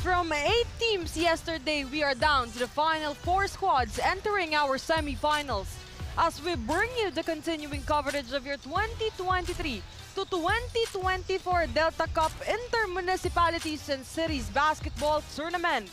From 8 teams yesterday, we are down to the final 4 squads entering our semifinals. As we bring you the continuing coverage of your 2023 to 2024 Delta Cup Intermunicipalities and Cities Basketball Tournament.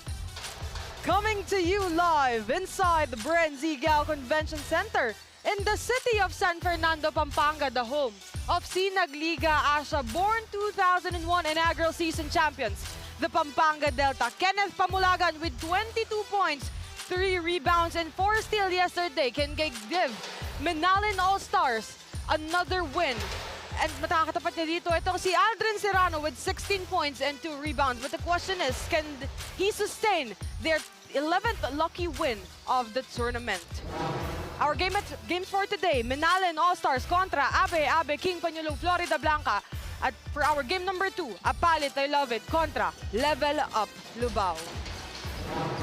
Coming to you live inside the Brenzigao Convention Center in the city of San Fernando, Pampanga, the home of Sinag Liga Asia, born 2001 inaugural season champions. The Pampanga Delta, Kenneth Pamulagan with 22 points, 3 rebounds, and 4 steals yesterday can give Minalin All-Stars another win. And matakatapat niya dito itong si Aldrin Serrano with 16 points and 2 rebounds. But the question is, can he sustain their 11th lucky win of the tournament? Our games for today, Minalin All-Stars kontra Abe King Panulong Florida Blanca. At for our game number 2, Apalit I Love It kontra Level Up Lubao.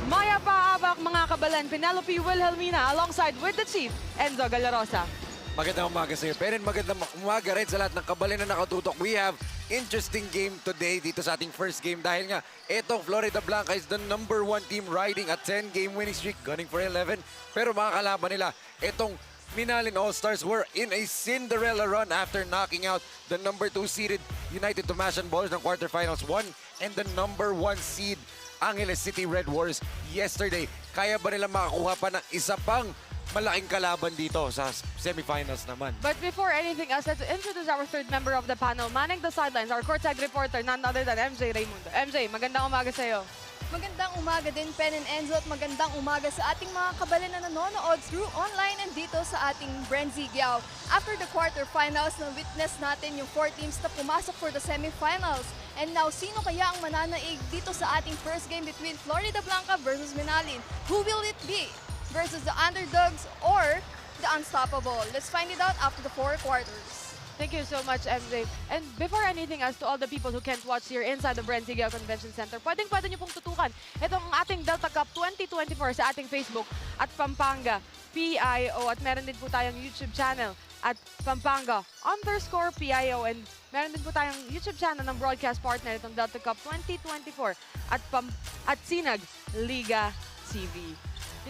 Maya paabak mga kabalan, Penelope Wilhelmina alongside with the Chief, Enzo Galarosa. Magandang umaga sa iyo, Pero magandang umaga rin sa lahat ng kabalan na nakatutok. We have interesting game today dito sa ating first game dahil nga itong Florida Blanca is the number 1 team riding a 10-game winning streak, gunning for 11. Pero mga kalaban nila, itong Minalin All-Stars were in a Cinderella run after knocking out the number 2 seeded United Tumashan Ballers ng quarterfinals 1 and the number 1 seed Angeles City Red Wars yesterday. Kaya ba nila makakuha pa ng isa pang malaking kalaban dito sa semifinals naman? But before anything else, let's introduce our third member of the panel. Manning the sidelines, our courtside reporter, none other than MJ Raimundo. MJ, magandang umaga sa iyo. Magandang umaga din, Pen and Enzo, at magandang umaga sa ating mga kabalan na nanonood through online and dito sa ating Brenzigao. After the quarterfinals, na-witness natin yung 4 teams na pumasok for the semifinals. And now, sino kaya ang mananaig dito sa ating first game between Florida Blanca versus Minalin? Who will it be? Versus the underdogs or the unstoppable? Let's find it out after the 4 quarters. Thank you so much, MJ. And before anything else, to all the people who can't watch here inside the Brenzigao Convention Center, pwede nyo pong tutukan itong ating Delta Cup 2024 sa ating Facebook at Pampanga PIO. At meron din po tayong YouTube channel at Pampanga_PIO. And meron din po tayong YouTube channel ng broadcast partner itong Delta Cup 2024 at Sinag Liga TV.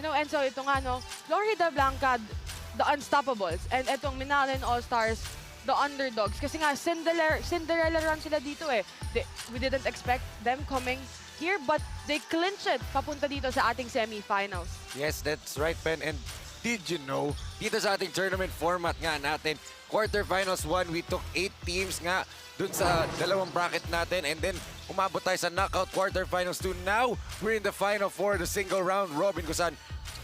You know, and so ito nga, no, Florida Blanca, the Unstoppables, and itong Minalin All-Stars, the underdogs. Kasi nga, Cinderella run sila dito eh. We didn't expect them coming here, but they clinch it papunta dito sa ating semifinals. Yes, that's right, Pen. And did you know, dito sa ating tournament format nga natin, quarterfinals 1, we took 8 teams nga dun sa dalawang bracket natin. And then, umabot tayo sa knockout quarterfinals 2. Now, we're in the final 4, the single round robin kung saan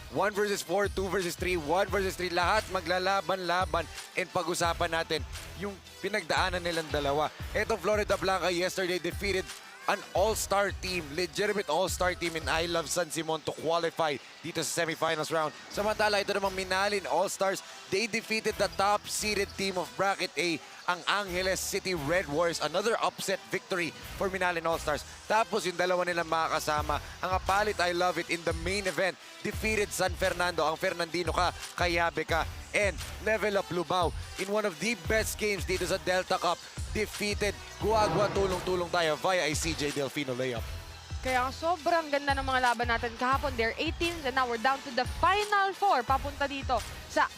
1 versus 4, 2 versus 3, 1 versus 3, lahat maglalaban-laban and pag-usapan natin yung pinagdaanan nilang dalawa. Etong Florida Blanca yesterday defeated an all-star team, legitimate all-star team in I Love San Simon to qualify dito sa semifinals round. Samantala, ito namang Minalin All-Stars, they defeated the top-seeded team of Bracket A, ang Angeles City Red Wars. Another upset victory for Minalin All-Stars. Tapos yung dalawa nilang makakasama, ang Apalit I Love It in the main event, defeated San Fernando, ang Fernandino ka, Kayabe ka, and Level Up Lubao in one of the best games dito sa Delta Cup, defeated Guagua. Tulong-tulong tayo via a CJ Delfino layup. Kaya sobrang ganda ng mga laban natin kahapon. They're 8 teams and now we're down to the final 4 papunta dito sa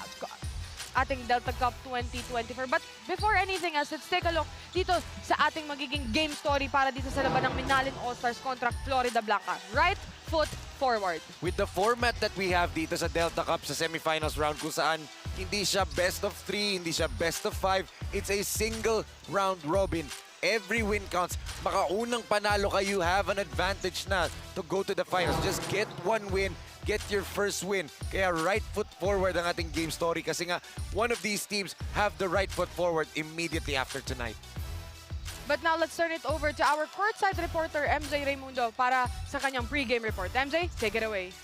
ating Delta Cup 2024. But before anything else, let's take a look dito sa ating magiging game story para dito sa laban ng Minalin All-Stars kontra Florida Blanca. Right foot forward. With the format that we have dito sa Delta Cup sa semifinals round kung saan hindi siya best of 3, hindi siya best of 5, it's a single round robin. Every win counts. Makaunang panalo ka, you have an advantage na to go to the finals. Just get one win, get your first win. Kaya right foot forward ang ating game story kasi nga one of these teams have the right foot forward immediately after tonight. But now let's turn it over to our courtside reporter, MJ Raimundo, para sa kanyang pre-game report. MJ, take it away.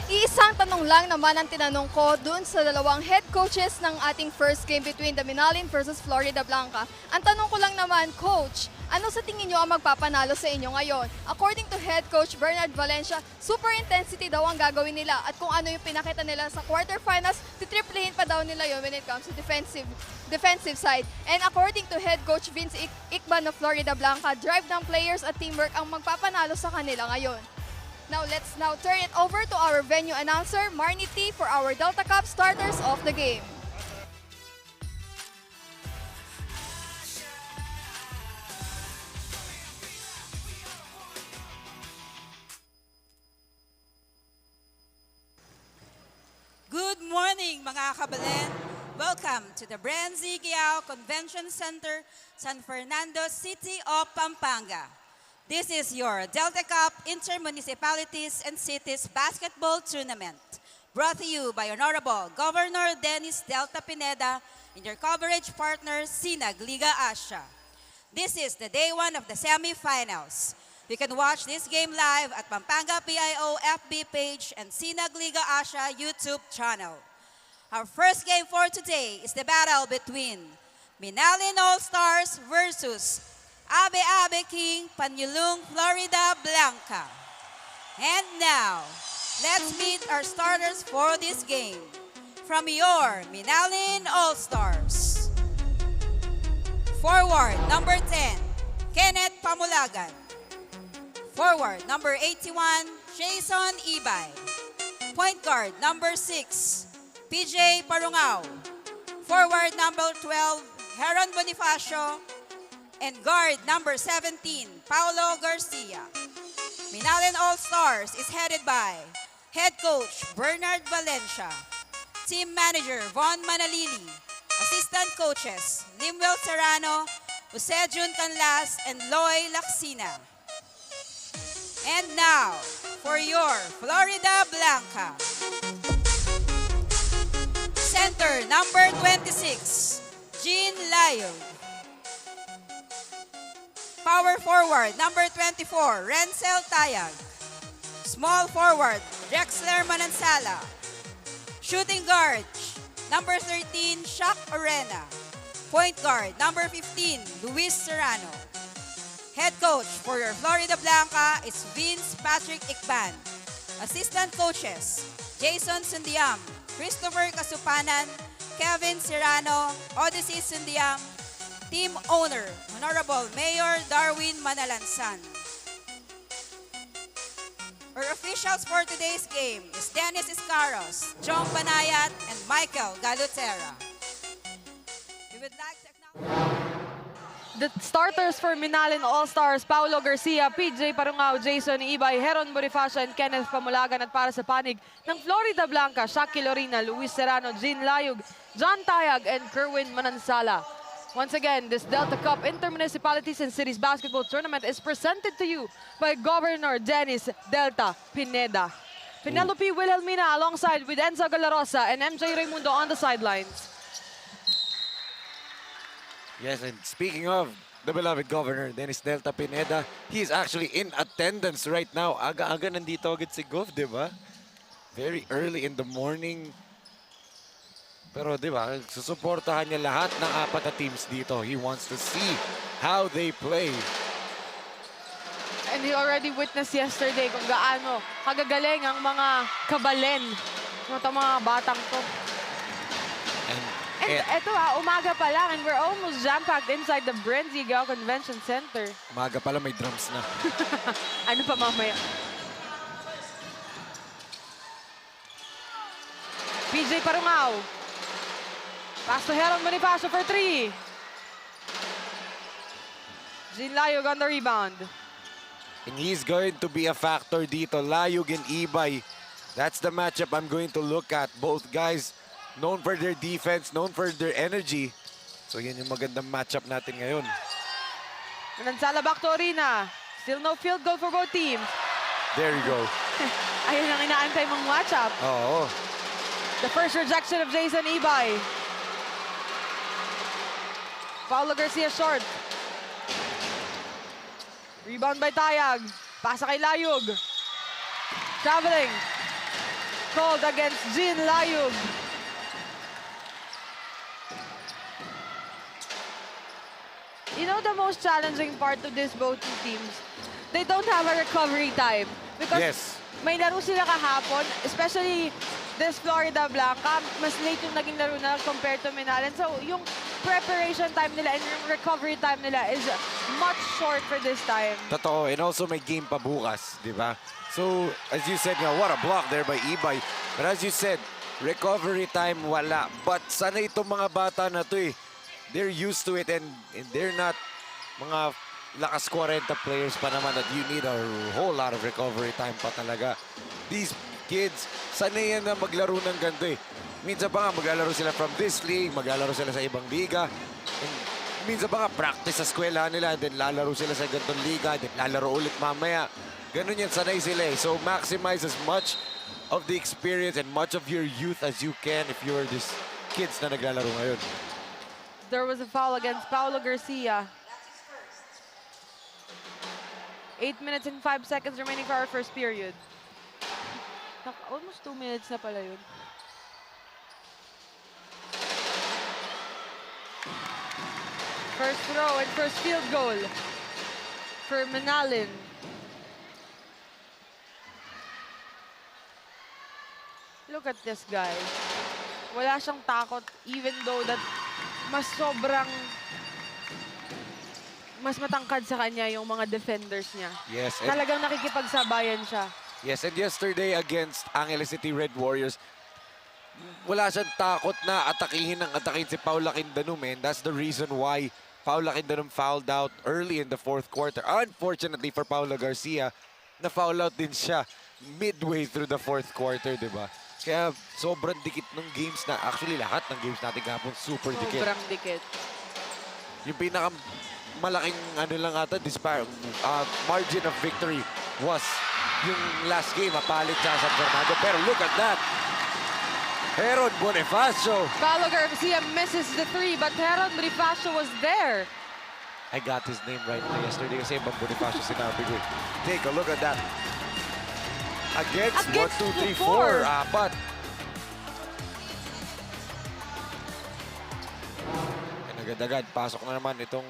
Iisang tanong lang naman ang tinanong ko dun sa dalawang head coaches ng ating first game between the Minalin versus Florida Blanca. Ang tanong ko lang naman, Coach, ano sa tingin nyo ang magpapanalo sa inyo ngayon? According to head coach Bernard Valencia, super intensity daw ang gagawin nila at kung ano yung pinakita nila sa quarterfinals, titriplehin pa daw nila yun when it comes to defensive side. And according to head coach Vince Ikban of Florida Blanca, drive ng players at teamwork ang magpapanalo sa kanila ngayon. Now let's turn it over to our venue announcer, Marnie T, for our Delta Cup starters of the game. Good morning, mga kabalen. Welcome to the Brenzy Giao Convention Center, San Fernando City of Pampanga. This is your Delta Cup Intermunicipalities and Cities Basketball Tournament, brought to you by Honorable Governor Dennis Delta Pineda and your coverage partner, Sinag Liga Asia. This is the day one of the semifinals. You can watch this game live at Pampanga PIO FB page and Sinag Liga Asia YouTube channel. Our first game for today is the battle between Minalin All-Stars versus Abe Abe King, Panulong, Florida Blanca. And now, let's meet our starters for this game. From your Minalin All-Stars. Forward, number 10, Kenneth Pamulagan. Forward, number 81, Jason Ibay. Point guard, number 6, PJ Parungao. Forward, number 12, Heron Bonifacio. And guard number 17, Paulo Garcia. Minalin All-Stars is headed by head coach Bernard Valencia, team manager Von Manalili, assistant coaches Limuel Serrano, Jose Jun Canlas, and Loy Lacsina. And now, for your Florida Blanca. Center number 26, Jean Layog. Power forward, number 24, Renzel Tayag. Small forward, Drexler Manansala. Shooting guard, number 13, Shaq Orena. Point guard, number 15, Luis Serrano. Head coach for your Florida Blanca is Vince Patrick Ikban. Assistant coaches, Jason Sundiam, Christopher Kasupanan, Kevin Serrano, Odyssey Sundiam. Team owner, Honorable Mayor Darwin Manalansan. Our officials for today's game is Dennis Iscaros, John Banayat, and Michael Galutera. We would like to acknowledge The starters for Minalin All-Stars, Paulo Garcia, PJ Parungao, Jason Ibay, Heron Bonifacio, and Kenneth Pamulagan. At para sa panig ng Florida Blanca, Shaq Lorina, Luis Serrano, Jean Layog, John Tayag, and Kerwin Manansala. Once again, this Delta Cup Intermunicipalities and Cities Basketball Tournament is presented to you by Governor Dennis Delta Pineda. Penelope Wilhelmina alongside with Enza Galarosa and MJ Raimundo on the sidelines. Yes, and speaking of the beloved Governor Dennis Delta Pineda, he is actually in attendance right now. Aga-aga nandito agad si Gov, di ba? Very early in the morning. Pero di ba, susuportahan niya lahat ng apat na teams dito. He wants to see how they play. And he already witnessed yesterday kung gaano kagagaling ang mga kabalen ng mga batang to. And eto umaga pa lang and we're almost jam-packed inside the Brenzy Giao Convention Center. Umaga pala may drums na. Ano pa mamaya? PJ Parungao. Pass to Heron Bonifacio for 3. Jean Layog on the rebound. And he's going to be a factor dito. Layog and Ibay. That's the matchup I'm going to look at. Both guys known for their defense, known for their energy. So yan yung magandang matchup natin ngayon. Manansala back to Orina. Still no field goal for both teams. There you go. Ayun ang inaantay mong matchup. Oo. The first rejection of Jason Ibay. Paulo Garcia short. Rebound by Tayag. Pasa kay Layug. Traveling. Called against Jean Layug. You know the most challenging part of this both two teams? They don't have a recovery time. Because Yes. may laro sila kahapon, especially this Florida Blanca, mas late yung naging laro na compared to Minalin. So yung preparation time nila and yung recovery time nila is much short for this time. Totoo. And also may game pa bukas, di ba? So, as you said nga, what a block there by Ibay. But as you said, recovery time wala. But sana itong mga bata na to eh, they're used to it and they're not mga lakas 40 players pa naman that you need a whole lot of recovery time pa talaga. These kids, sanay yan na maglaro ng ganito eh. Minsan pa nga maglalaro sila from this league, maglalaro sila sa ibang liga. And minsan pa nga practice sa eskwela nila, then lalaro sila sa ganitong liga, then lalaro ulit mamaya. Ganun yan, sanay sila eh. So maximize as much of the experience and much of your youth as you can if you're these kids na naglalaro ngayon. There was a foul against Paulo Garcia. 8 minutes and 5 seconds remaining for our first period. Almost 2 minutes na pala yun. First throw and first field goal for Manalin. Look at this guy. Wala siyang takot even though that mas matangkad sa kanya yung mga defenders niya. Yes, and Talagang nakikipagsabayan siya. yes, and yesterday against Angeles City Red Warriors, wala siyang takot na atakihin si Paula Quindanum, and that's the reason why Paula Quindanum fouled out early in the fourth quarter. Unfortunately for Paula Garcia, na-foul out din siya midway through the fourth quarter, di ba? Kaya sobrang dikit ng games na, actually lahat ng games natin kahapon super dikit. Sobrang dikit. Yung malaking ano lang ata, margin of victory was yung last game, Mapalit siya sa San Fernando. Pero look at that! Heron Bonifacio. Paulo Garcia misses the 3, but Heron Bonifacio was there. I got his name right na yesterday kasi ibang Bonifacio sinabi ko. Take a look at that. Against 1, 2, 3, 4. Apat. And agad-agad, pasok na naman itong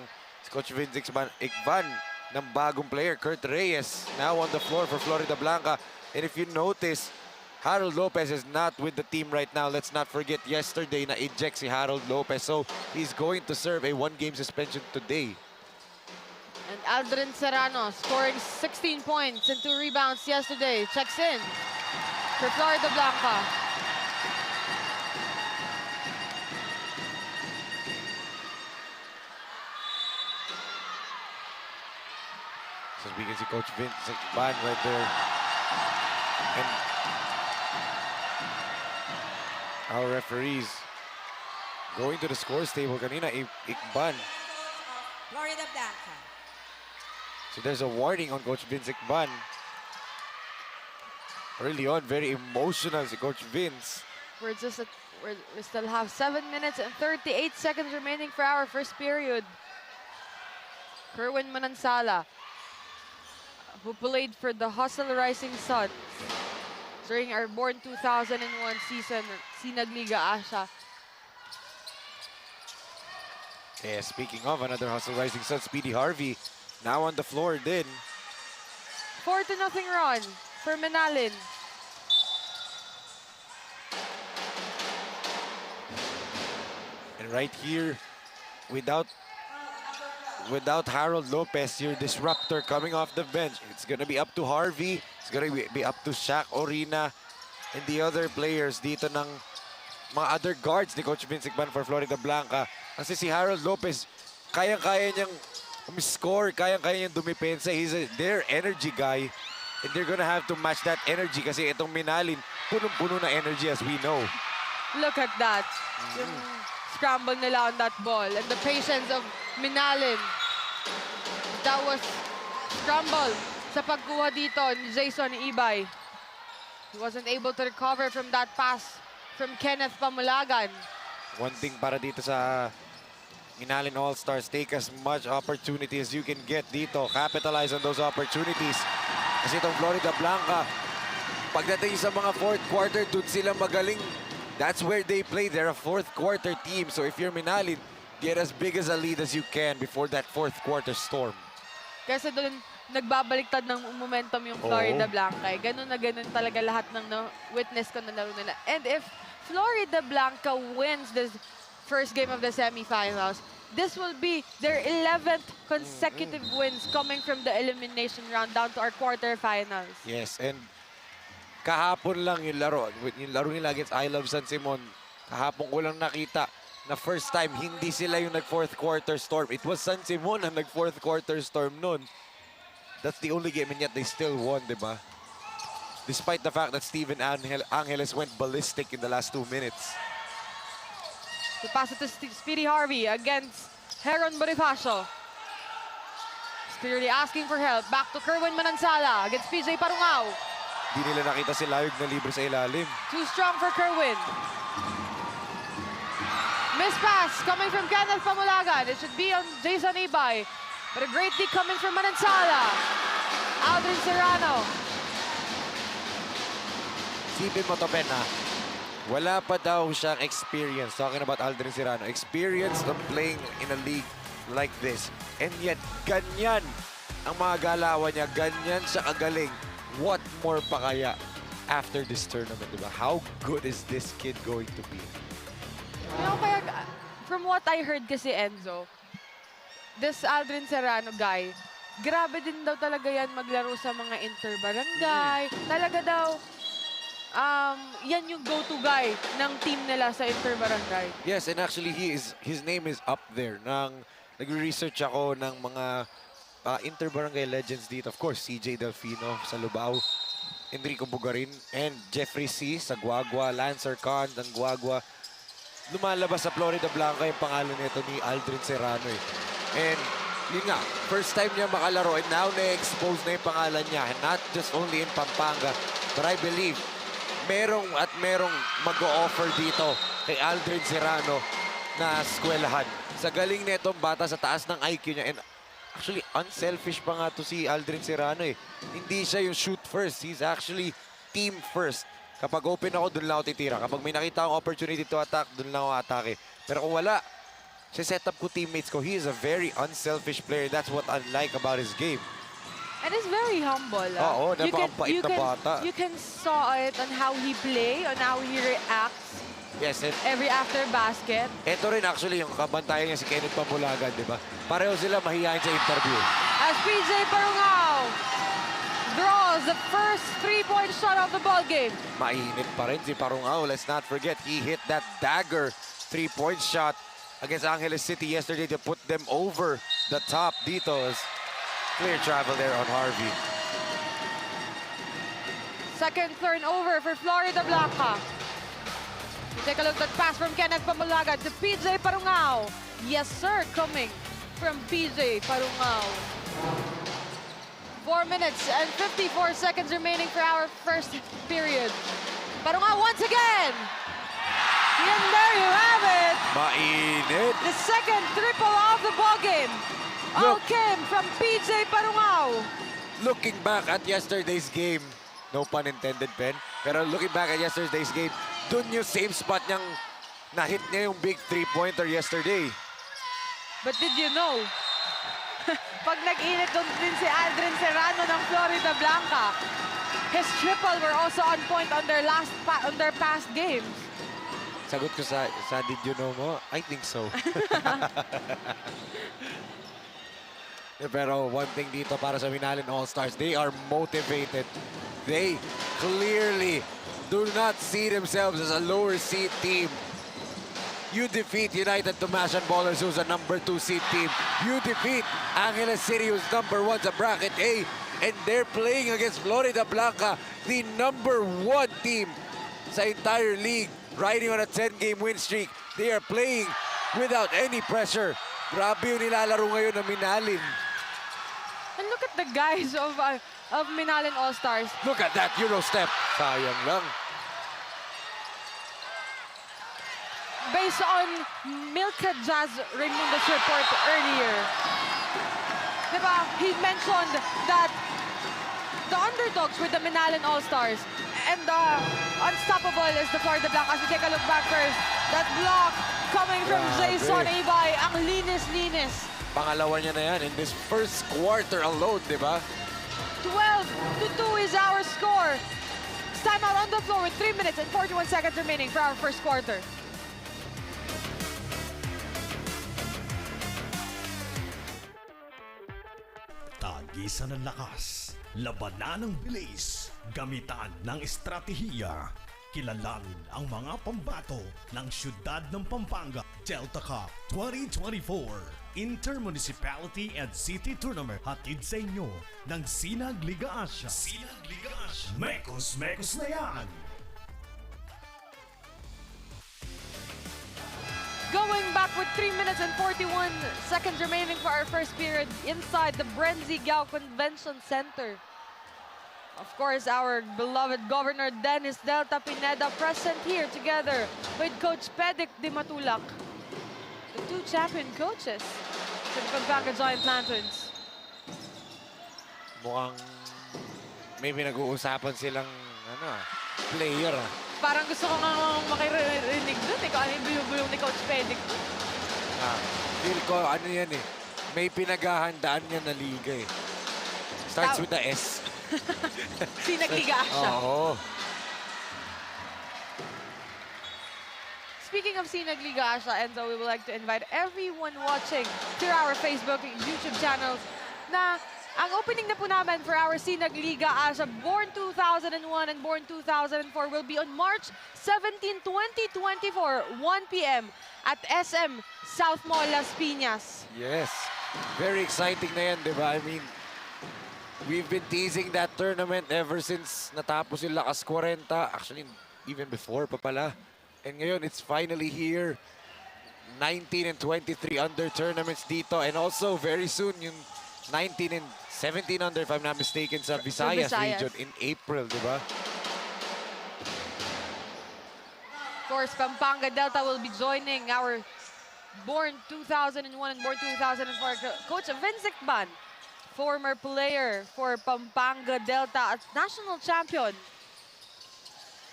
Coach Vince Ikban ng bagong player, Kurt Reyes, now on the floor for Florida Blanca. And if you notice, Harold Lopez is not with the team right now. Let's not forget yesterday na eject si Harold Lopez. So he's going to serve a 1-game suspension today. And Aldrin Serrano scoring 16 points and 2 rebounds yesterday. Checks in for Florida Blanca. So we can see Coach Vince Ikban right there. And our referees going to the scores table kanina, Ikban. Florida Blanca. So there's a warning on Coach Vince Ikban. Early on, very emotional si Coach Vince. We still have 7 minutes and 38 seconds remaining for our first period. Kerwin Manansala, who played for the Hustle Rising Suns during our Born 2001 season, Sinagliga Asha. Yeah, speaking of another Hustle Rising Sun, Speedy Harvey, now on the floor din. 4-0 run for Manalin. And right here, without Harold Lopez, your disruptor coming off the bench, it's gonna be up to Harvey, it's gonna be up to Shaq Orina, and the other players dito ng mga other guards ni Coach Vince Ikban for Florida Blanca. Kasi si Harold Lopez, kayang-kaya niyang score, kayang-kaya niyang dumipensa. He's their energy guy, and they're gonna have to match that energy kasi itong Minalin, punong-puno na energy as we know. Look at that. Yung scramble nila on that ball. And the patience of Minalin. That was scramble sa pagkuha dito ni Jason Ibay. He wasn't able to recover from that pass from Kenneth Pamulagan. One thing para dito sa Minalin All-Stars, take as much opportunity as you can get dito. Capitalize on those opportunities. Kasi itong Florida Blanca, pagdating sa mga fourth quarter, dun sila magaling. That's where they play. They're a fourth quarter team. So if you're Minalin, get as big as a lead as you can before that fourth quarter storm. Kasi doon nagbabaliktad ng momentum yung Florida Oo. Blanca. Ganun na ganun talaga lahat ng witness ko na laro nila. And if Florida Blanca wins this first game of the semifinals, this will be their 11th consecutive wins coming from the elimination round down to our quarterfinals. Yes, and kahapon lang yung laro nila against I Love San Simon. Kahapon ko lang nakita na first time hindi sila yung nag-fourth quarter storm. It was San Simon ang nag-fourth quarter storm nun. That's the only game and yet they still won, di ba? Despite the fact that Steven Angeles went ballistic in the last 2 minutes. To pass it to Speedy Harvey against Heron Bonifacio. Speedy asking for help. Back to Kerwin Manansala against PJ Parungao. Di nila nakita si Layog na libre sa ilalim. Too strong for Kerwin. Miss pass coming from Kenneth Pamulagan. It should be on Jason Ibay. But a great dig coming from Manansala. Aldrin Serrano. Sipin mo to, Ben, ha? Wala pa daw siyang experience. Talking about Aldrin Serrano. Experience of playing in a league like this. And yet, ganyan ang mga galawan niya. Ganyan siya kagaling. What more pa kaya after this tournament, diba? How good is this kid going to be? You know, kaya, from what I heard kasi, Enzo, this Aldrin Serrano guy, grabe din daw talaga yan maglaro sa mga inter-barangay. Talaga daw, yan yung go-to guy ng team nila sa inter-barangay. Yes, and actually his name is up there. Nagre-research ako ng mga inter-barangay legends dito. Of course, CJ Delfino sa Lubao, Enrico Bugarin, and Jeffrey C. sa Guagua, Lancer Khan ng Guagua. Lumalabas sa Florida Blanca yung pangalan nito ni Aldrin Serrano eh. And yun nga, first time niya makalaro and now na-expose na yung pangalan niya. And not just only in Pampanga, but I believe merong mag-o-offer dito kay Aldrin Serrano na eskwelahan. Sa galing netong bata, sa taas ng IQ niya. And actually, unselfish pa nga to si Aldrin Serrano eh. Hindi siya yung shoot first. He's actually team first. Kapag open ako, dun lang ako titira. Kapag may nakita akong opportunity to attack, dun lang ako atake. Pero kung wala, set up ko teammates ko. He is a very unselfish player. That's what I like about his game. And he's very humble. Oo, napakabait na bata. You can saw it on how he play, on how he reacts Yes, and every after basket. ito rin actually yung kabantayan niya si Kenneth Pamulagan, di ba? Pareho sila mahihayin sa interview. As PJ Parungao draws the first three-point shot of the ball game. Mainit pa rin si Parungao. Let's not forget, he hit that dagger three-point shot against Angeles City yesterday to put them over the top dito. Clear travel there on Harvey. Second turnover for Florida Blanca. You take a look at that pass from Kenneth Pamulagan to PJ Parungao. Yes, sir, coming from PJ Parungao. 4 minutes and 54 seconds remaining for our first period. Parungao once again. And there you have it. Mainit. The second triple of the ball game. All Look. came from PJ Parungao. Looking back at yesterday's game, no pun intended, Ben, pero looking back at yesterday's game, dun yung same spot niyang na-hit niya yung big three-pointer yesterday. But did you know? Pag nag-init doon din si Aldrin Serrano ng Florida Blanca, his triple were also on point on their past games. Sagot ko sa did you know mo? I think so. Pero one thing dito para sa Minalin All-Stars, they are motivated. They clearly do not see themselves as a lower seed team. You defeat United Tomasian Ballers, who's a number 2 seed team. You defeat Angeles City, who's number 1 sa bracket A. And they're playing against Florida Blanca, the number 1 team sa entire league, riding on a 10-game win streak. They are playing without any pressure. Grabe yung nilalaro ngayon ng Minalin. And look at the guys of Minalin All-Stars. Look at that Euro step. Sayang lang. Based on Milka Jazz Raimundo's report earlier, diba, he mentioned that the underdogs with the Minalin All-Stars and the unstoppable is the Florida Blancas. We take a look back first. That block coming from Grabe. Jason Ibay. Ang linis-linis. Pangalawa niya na yan in this first quarter alone, di ba? 12-2 is our score. Timeout on the floor with 3 minutes and 41 seconds remaining for our first quarter. Tagisan ng lakas, labanan ng bilis, gamitan ng estratehiya. Kilalanin ang mga pambato ng siyudad ng Pampanga. Delta Cup 2024 Intermunicipality and City Tournament hatid sa inyo ng Sinag Liga Asia. Sinag Liga Asia. Mekos na yan! Going back with 3 minutes and 41 seconds remaining for our first period inside the Brenzy Giao Convention Center. Of course, our beloved Governor Dennis Delta Pineda present here together with Coach Pedic Di Matulak, the two champion coaches to the Pampanga Giant Lanterns. Mukhang may pinag-uusapan silang player. Parang gusto ko nga makirinig dun kung ano yung biyubulong ni Coach Pedic. Feel ko, yan eh. May pinaghahandaan niya na liga eh. Starts with the S. Sinagliga siya. Oo. Speaking of Sinagliga Asia, Enzo, we would like to invite everyone watching through our Facebook and YouTube channels na ang opening na po namin for our Sinagliga Asia Born 2001 and Born 2004 will be on March 17, 2024, 1 p.m. at SM South Mall, Las Piñas. Yes. Very exciting na yan, di ba? I mean, we've been teasing that tournament ever since natapos yung Lakas 40. Actually, even before pa pala. And ngayon, it's finally here. 19 and 23 under tournaments dito. And also, very soon, yung 19 and 17 under, if I'm not mistaken, sa Visayas, region in April, di ba? Of course, Pampanga Delta will be joining our Born 2001 and Born 2004 Coach Vince Ban, former player for Pampanga Delta as national champion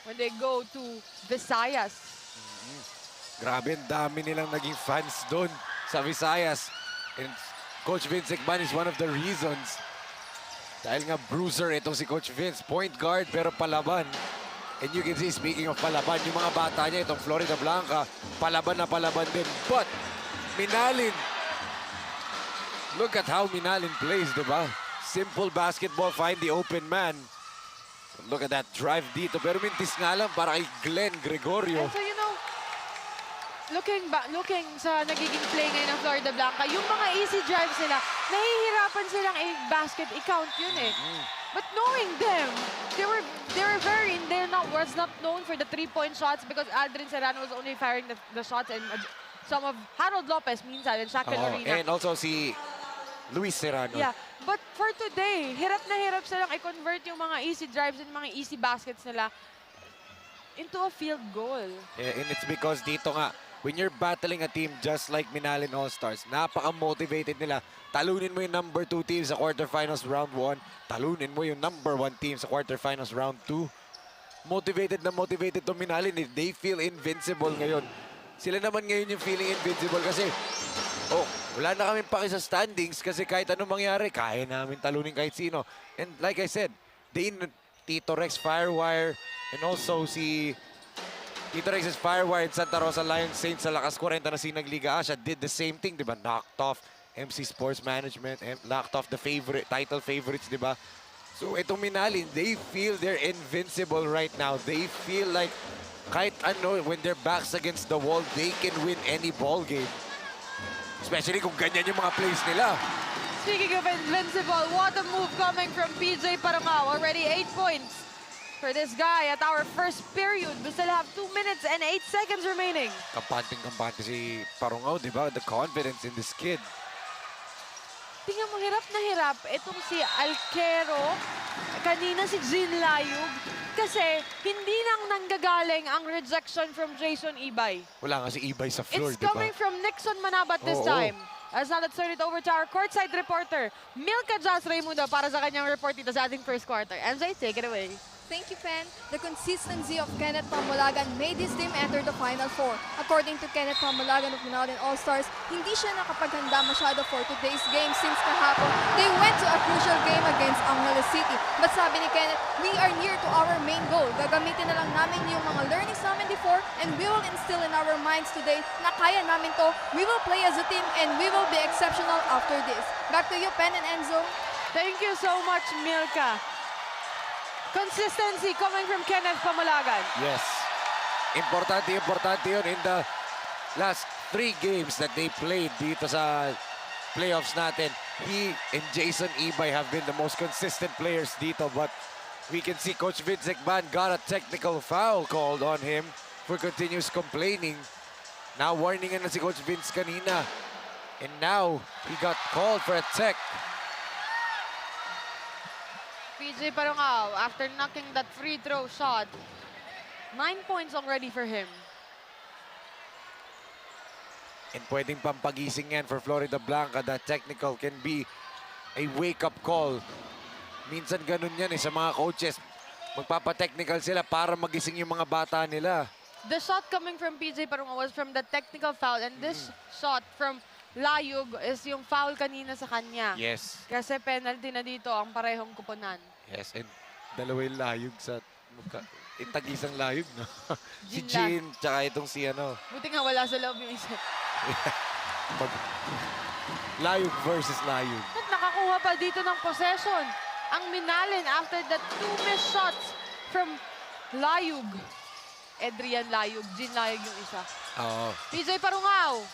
when they go to Visayas. Grabe, ang dami nilang naging fans doon sa Visayas. And Coach Vince Ban is one of the reasons. Dahil nga bruiser itong si Coach Vince. Point guard pero palaban. And you can see, speaking of palaban, yung mga bata niya, itong Florida Blanca, palaban na palaban din. But, Minalin, look at how Minalin plays, di ba? Simple basketball, find the open man. Look at that drive dito. Pero mintis nga lang para kay Glenn Gregorio. And so, you know, looking sa nagiging play ngayon ng Florida Blanca, yung mga easy drives nila, nahihirapan silang i-basket, i-count yun eh. But knowing them, they're not known for the three-point shots because Aldrin Serrano was only firing the shots and some of Harold Lopez minsan and Shaq Lorena. And also si Luis Serrano. Yeah, but for today, hirap na hirap silang i-convert yung mga easy drives and mga easy baskets nila into a field goal. Yeah, and it's because dito nga, when you're battling a team just like Minalin All-Stars, napaka-motivated nila. Talunin mo yung number 2 team sa quarterfinals round 1. Talunin mo yung number 1 team sa quarterfinals round 2. Motivated na motivated to Minalin. They feel invincible ngayon. Sila naman ngayon yung feeling invincible kasi, wala na kami paki sa standings kasi kahit anong mangyari, kaya namin talunin kahit sino. And like I said, Tito Rex Firewire and also si Tito Rex's Firewire and Santa Rosa Lions Saints sa Lakas 40 na Sinagliga Asia did the same thing, di ba? Knocked off MC Sports Management and knocked off the title favorites, di ba? So itong Minalin, they feel they're invincible right now. They feel like kahit ano, when they're backs against the wall, they can win any ball game. Especially kung ganyan yung mga plays nila. Speaking of invincible, what a move coming from PJ Parangao. Already 8 points for this guy at our first period. We still have 2 minutes and 8 seconds remaining. Kampante si Parungaw, di ba? The confidence in this kid. Tingnan mo, hirap na hirap itong si Alquero, kanina si Jean Layug, kasi hindi lang nanggagaling ang rejection from Jason Ibay. Wala nga si Ibay sa floor, It's di ba? coming from Nixon Manabat this Oo. time. As now, let's turn it over to our courtside reporter, Milka Jazz Raimundo, para sa kanyang report dito sa ating first quarter. MJ, take it away. Thank you, Pen. The consistency of Kenneth Pamulagan made his team enter the Final Four. According to Kenneth Pamulagan of Minalin All-Stars, hindi siya nakapaghanda masyado for today's game since kahapon they went to a crucial game against Angeles City. But sabi ni Kenneth, we are near to our main goal. Gagamitin na lang namin yung mga learnings namin before and we will instill in our minds today na kaya namin to. We will play as a team and we will be exceptional after this. Back to you, Pen and Enzo. Thank you so much, Milka. Consistency coming from Kenneth Pamulagan. Yes. Importante yun in the last 3 games that they played dito sa playoffs natin. He and Jason Ibay have been the most consistent players dito, but we can see Coach Vince McMahon got a technical foul called on him for continuous complaining. Now warningan na si Coach Vince kanina. And now he got called for a tech. PJ Parungao, after knocking that free throw shot, 9 points already for him. And pwedeng pampagising yan for Florida Blanca. That technical can be a wake-up call. Minsan ganun yan sa mga coaches. Magpapa-technical sila para magising yung mga bata nila. The shot coming from PJ Parungao was from the technical foul, and this shot from Layug is yung foul kanina sa kanya. Yes. Kasi penalty na dito ang parehong kuponan. Yes, and dalawa yung layug sa... Tag-isang layug, no? Si Jean Jean, tsaka itong si ano... Buti nga wala sa loob yung isa. Layug versus layug. At nakakuha pa dito ng possession ang Minalin after the 2 missed shots from Layug. Adrian Layug, Jean Layug yung isa. Oo. PJ Parungao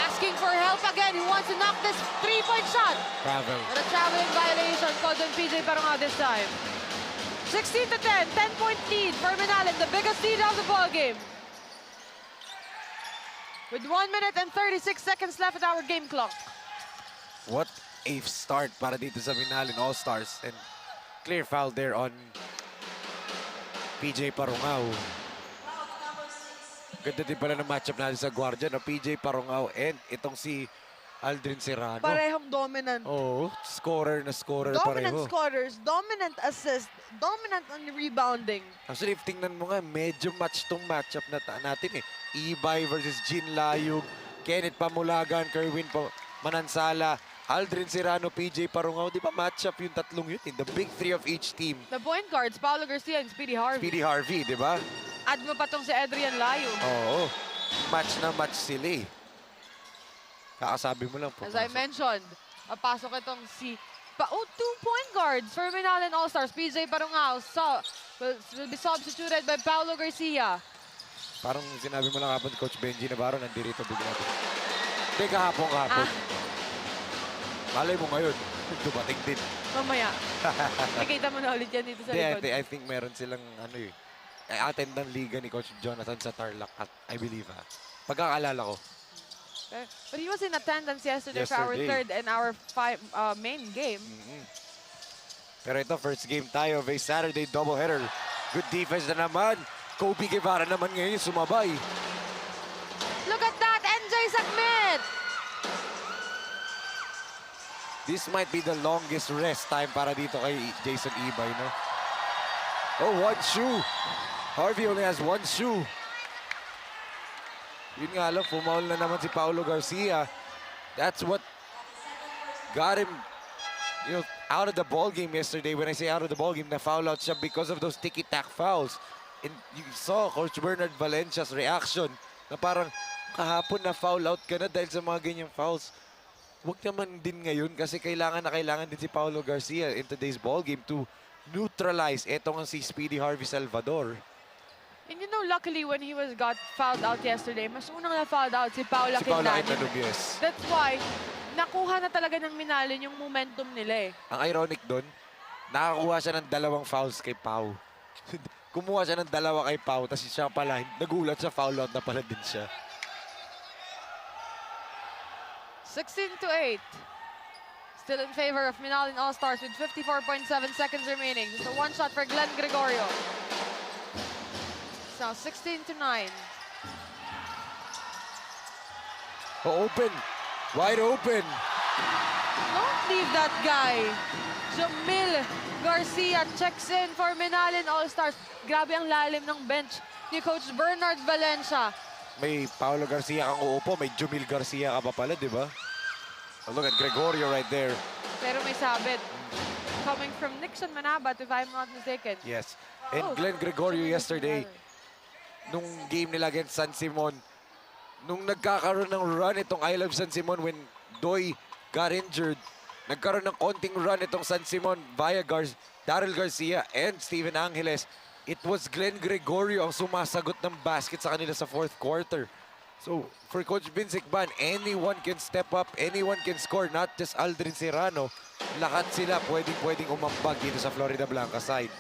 asking for help again. He wants to knock this 3-point shot. Travel. But a traveling violation called on PJ Parungao this time. 16 to 10, 10-point lead for Minalin, the biggest lead of the ball game. With 1 minute and 36 seconds left at our game clock. What a start para dito sa Minalin All-Stars. And clear foul there on PJ Parungao. Ganda din pala ng matchup natin sa Guardian. No? PJ Parungao and itong si Aldrin Serrano. Parehong dominant. Oo, scorer na scorer Dominant pareho. scorers, dominant assist, dominant on rebounding. Actually, if tingnan mo nga, medyo match tong matchup natin eh. Ibay versus Jean Layug, Kenneth Pamulagan, Kerwin Manansala, Aldrin Serrano, PJ Parungao. Di ba matchup yung tatlong yun in the big 3 of each team? The point guards, Paolo Garcia and Speedy Harvey. Speedy Harvey, di ba? Add mo pa tong si Adrian Layug. Oo. Match na match sila eh. Kakasabi mo lang. As I mentioned, papasok itong si... 2 point guards for Minalin All-Stars. PJ Parungao will be substituted by Paolo Garcia. Parang sinabi mo lang kapon, Coach Benji Navarro, nandito bigla. Hindi, kahapon. Malay mo ngayon, dumating din. Mamaya. Nakita mo na ulit yan dito sa likod. I think meron silang attend ng liga ni Coach Jonathan sa Tarlac, I believe pagkakaalala ko. But he was in attendance yesterday for our third and our main game. Pero ito, first game tayo of a Saturday doubleheader. Good defense na naman. Kobe Guevara naman ngayon sumabay. Look at that, NJ Sakmit! This might be the longest rest time para dito kay Jason Ibay, no? Oh, 1 shoe. Harvey only has 1 shoe. Yun nga lang, pumaul na naman si Paolo Garcia. That's what got him, out of the ball game yesterday. When I say out of the ball game, na-foul out siya because of those ticky-tack fouls. And you saw Coach Bernard Valencia's reaction na parang kahapon na-foul out ka na dahil sa mga ganyang fouls. Huwag naman din ngayon kasi kailangan din si Paolo Garcia in today's ball game to neutralize etong si Speedy Harvey Salvador. And luckily when he got fouled out yesterday, mas unang na-fouled out si Paula Quintanilla. Quintanilla. Yes. That's why, nakuha na talaga ng Minalin yung momentum nila eh. Ang ironic doon, nakakuha siya ng 2 fouls kay Pau. Kumuha siya ng 2 kay Pau, tapos siya pala, nagulat siya, foul out na pala din siya. 16-8. Still in favor of Minalin All-Stars with 54.7 seconds remaining. Just a one shot for Glenn Gregorio. It's now 16-9. Open. Wide open. Don't leave that guy. Jamil Garcia checks in for Minalin All-Stars. Grabe ang lalim ng bench ni Coach Bernard Valencia. May Paolo Garcia kang uupo, may Jumil Garcia ka pa pala, di ba? Oh, look at Gregorio right there. Pero may sabit. Coming from Nixon Manabat, if I'm not mistaken. Yes. And Oh, Glenn Gregorio Jamil yesterday, nung game nila against San Simon, nung nagkakaroon ng run itong I Love San Simon when Doy got injured, nagkaroon ng konting run itong San Simon via Daryl Garcia and Steven Angeles. It was Glenn Gregorio ang sumasagot ng basket sa kanila sa 4th quarter. So, for Coach Vince Icban, anyone can step up, anyone can score, not just Aldrin Serrano. Lahat sila pwedeng umambag dito sa Florida Blanca side.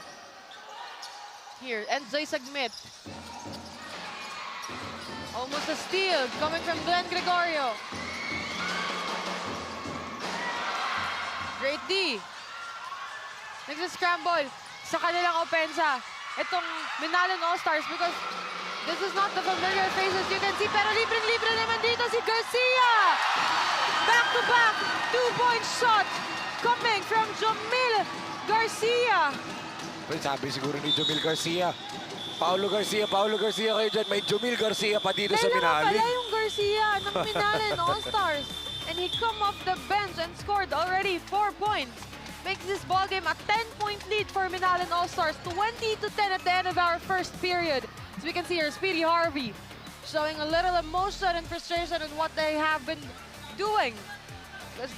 Here, Enzoy Sagmit. Almost a steal coming from Glenn Gregorio. Great D. Nagsiscramble sa kanilang opensa. Itong Minalin All-Stars because this is not the familiar faces you can see. Pero libreng-libre naman dito si Garcia. Back-to-back, 2-point shot coming from Jamil Garcia. Well, sabi siguro ni Jumil Garcia, Paolo Garcia kayo dyan. May Jumil Garcia pa dito sa Dalawa Minalin. pala yung Garcia ng Minalin All-Stars. And he come off the bench and scored already 4 points. Makes this ballgame a 10-point lead for Minalin All-Stars. 20-10 at the end of our first period. As we can see here, Speedy Harvey showing a little emotion and frustration on what they have been doing. Because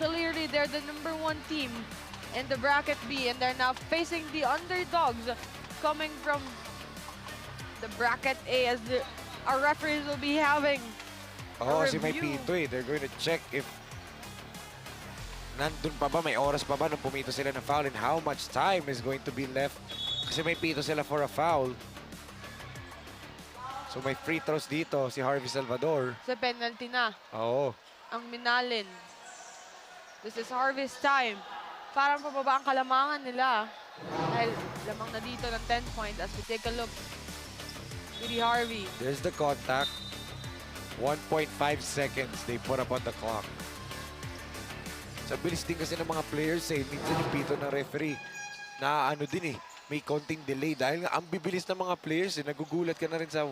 clearly they're the #1 team in the bracket B and they're now facing the underdogs coming from the bracket A as our referees will be having Oo, a kasi may review. pito eh. They're going to check if nandun pa ba, may oras pa ba nung pumito sila ng foul and how much time is going to be left. Kasi may pito sila for a foul. So may free throws dito si Harvey Salvador. Sa penalty na Oo. ang Minalin. This is harvest time. Parang pababa ang kalamangan nila. Dahil lamang na dito ng 10 points as we take a look. Speedy Harvey. There's the contact. 1.5 seconds they put up on the clock. Sa bilis din kasi ng mga players eh. Minsan yung pito ng referee na ano din eh. May konting delay dahil nga ang bibilis ng mga players eh. Nagugulat ka na rin sa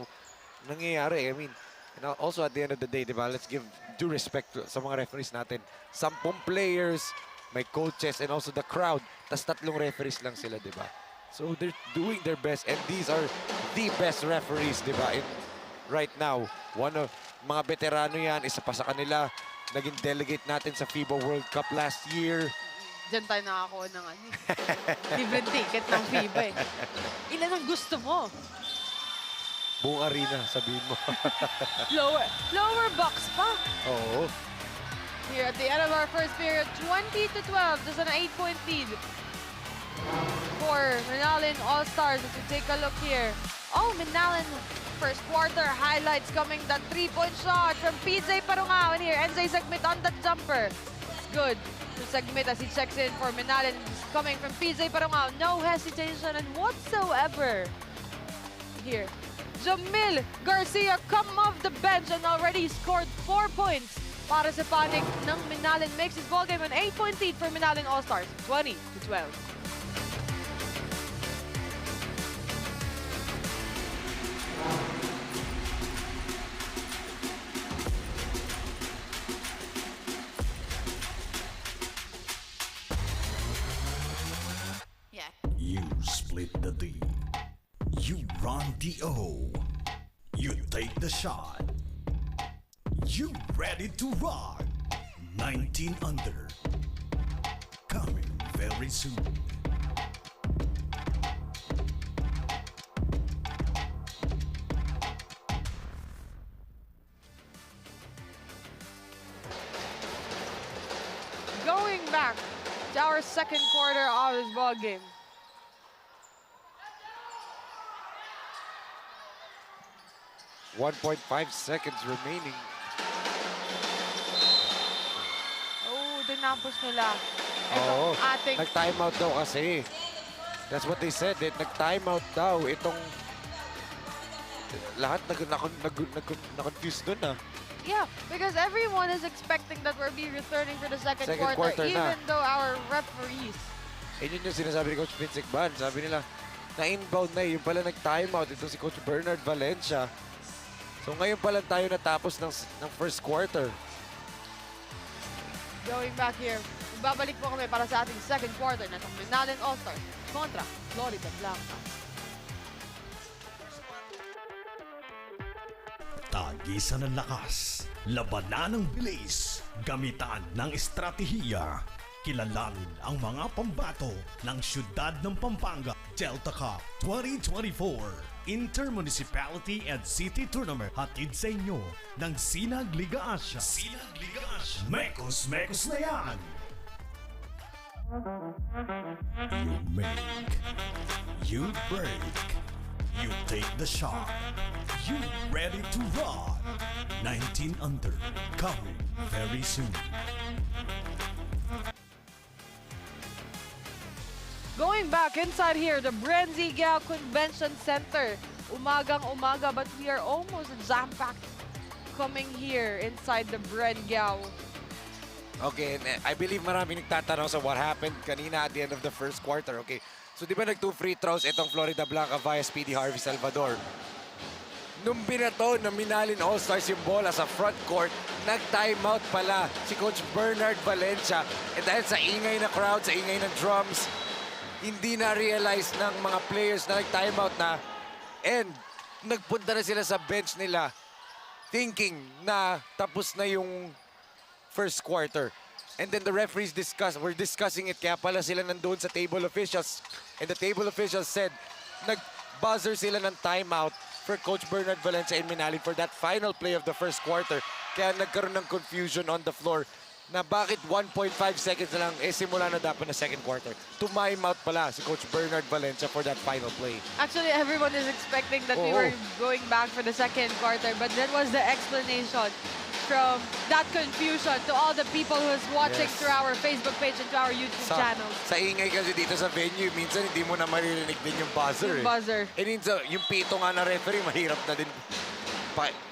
nangyayari. I mean, and also at the end of the day, di ba? Let's give due respect sa mga referees natin. 10 players, may coaches, and also the crowd. Tas 3 referees lang sila, di ba? So they're doing their best and these are the best referees, di ba? Right now, one of mga veterano yan, isa pa sa kanila, naging delegate natin sa FIBA World Cup last year. Diyan tayo nakakuha ng ano. Libre ticket ng FIBA eh. Ilan ang gusto mo? Buong arena, sabihin mo. Lower box pa. Oo. Here at the end of our first period, 20-12, just an 8-point lead for Minalin All-Stars. If you take a look here. Oh, Minalin first quarter highlights coming. That 3-point shot from PJ Parungao. And here, Enzoy Sagmit on that jumper. It's good to Sagmit as he checks in for Minalin. Coming from PJ Parungao. No hesitation and whatsoever. Here, Jamil Garcia come off the bench and already scored 4 points para sa panig ng Minalin. Makes his ballgame an 8-point lead for Minalin All-Stars, 20-12. Yeah. You split the D. You run the O. You take the shot. You ready to rock. 19 under. Coming very soon. Going back to our second quarter of this ball game. .5 seconds remaining. Oh, tinapos nila. Oo, Itong ating nag-timeout daw kasi. That's what they said. Nag-timeout daw. Itong lahat na-confuse dun ah. Yeah, because everyone is expecting that we'll be returning for the second Second quarter, quarter na. even though our referees. Yun yung sinasabi ni Coach Vince Igban. Sabi nila, na-inbound na yung pala nag-timeout. Ito si Coach Bernard Valencia. So ngayon pa lang tayo natapos ng first quarter. Going back here, babalik po kami para sa ating second quarter na itong Minalin All-Stars kontra Florida Blanca. Tagisan ng lakas, labanan ng bilis, gamitan ng estratehiya. Kilalanin ang mga pambato ng siyudad ng Pampanga. Delta Cup 2024 Intermunicipality and City Tournament hatid sa inyo ng Sinag Liga Asya. Sinag Liga Asya. Mekos na yan! You make, you break, you take the shot, you ready to run. 19 under, coming very soon. Going back inside here, the Brenzy Giao Convention Center. Umagang-umaga, but we are almost jam-packed coming here inside the Bren Giao. Okay, and I believe marami nagtatanong sa what happened kanina at the end of the first quarter. Okay, so di ba nag-2 free throws itong Florida Blanca via Speedy Harvey Salvador? Nung binato ng Minalin All-Stars yung bola sa front court, nag-timeout pala si Coach Bernard Valencia. And dahil sa ingay na crowd, sa ingay ng drums, hindi na-realize ng mga players na nag-timeout na. And nagpunta na sila sa bench nila thinking na tapos na yung first quarter. And then the referees were discussing it, kaya pala sila nandoon sa table officials. And the table officials said, nag-buzzer sila ng timeout for Coach Bernard Valencia and Minalin for that final play of the first quarter. Kaya nagkaroon ng confusion on the floor na bakit 1.5 seconds na lang simula na dapat na second quarter. To timeout pala si Coach Bernard Valencia for that final play. Actually, everyone is expecting that we were going back for the second quarter, but that was the explanation from that confusion to all the people who's watching through our Facebook page and to our YouTube channel. Sa ingay kasi dito sa venue, minsan hindi mo na maririnig din yung buzzer. Yung buzzer. Eh minsan, yung pito nga na referee, mahirap na din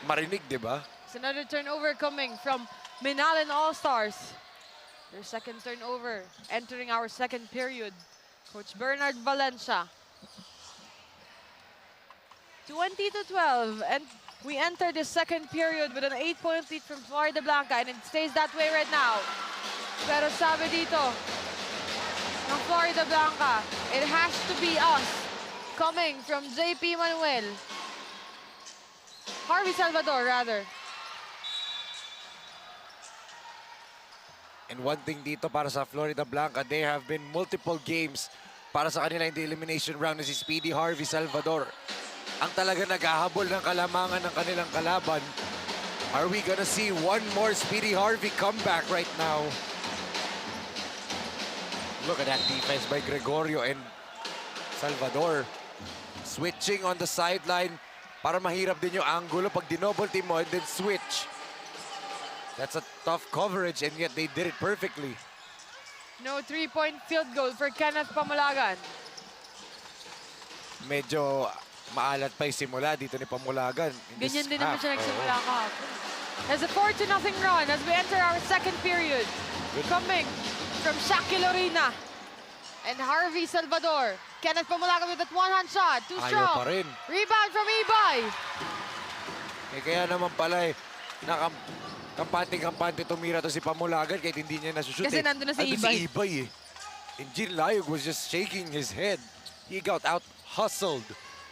marinig, di ba? It's another turnover coming from Minalin All-Stars. Their second turnover entering our second period. Coach Bernard Valencia. 20-12, and we enter the second period with an 8-point lead from Florida Blanca, and it stays that way right now. Pero sabi dito ng Florida Blanca, it has to be us. Coming from JP Manuel. Harvey Salvador, rather. And one thing dito para sa Florida Blanca, there have been multiple games para sa kanila in the elimination round na si Speedy Harvey Salvador. Ang talaga naghahabol ng kalamangan ng kanilang kalaban. Are we gonna see one more Speedy Harvey comeback right now? Look at that defense by Gregorio and Salvador. Switching on the sideline para mahirap din yung angulo pag dinoble team mo and then switch. That's a tough coverage, and yet they did it perfectly. No three-point field goal for Kenneth Pamulagan. Medyo maalat pa yung simula dito ni Pamulagan. Ganyan din naman siya nagsimula kahapon. There's a 4-0 run as we enter our second period. Coming from Shaki Lorina and Harvey Salvador. Kenneth Pamulagan with that one-hand shot. Too strong. Ayaw pa rin. Rebound from Ibay. Kaya naman pala kampante-kampante tumira to si Pamulagan kahit hindi niya nasushoot. Kasi nandun na si Andun Ibay. si Ibay eh. And Jean Layog was just shaking his head. He got out-hustled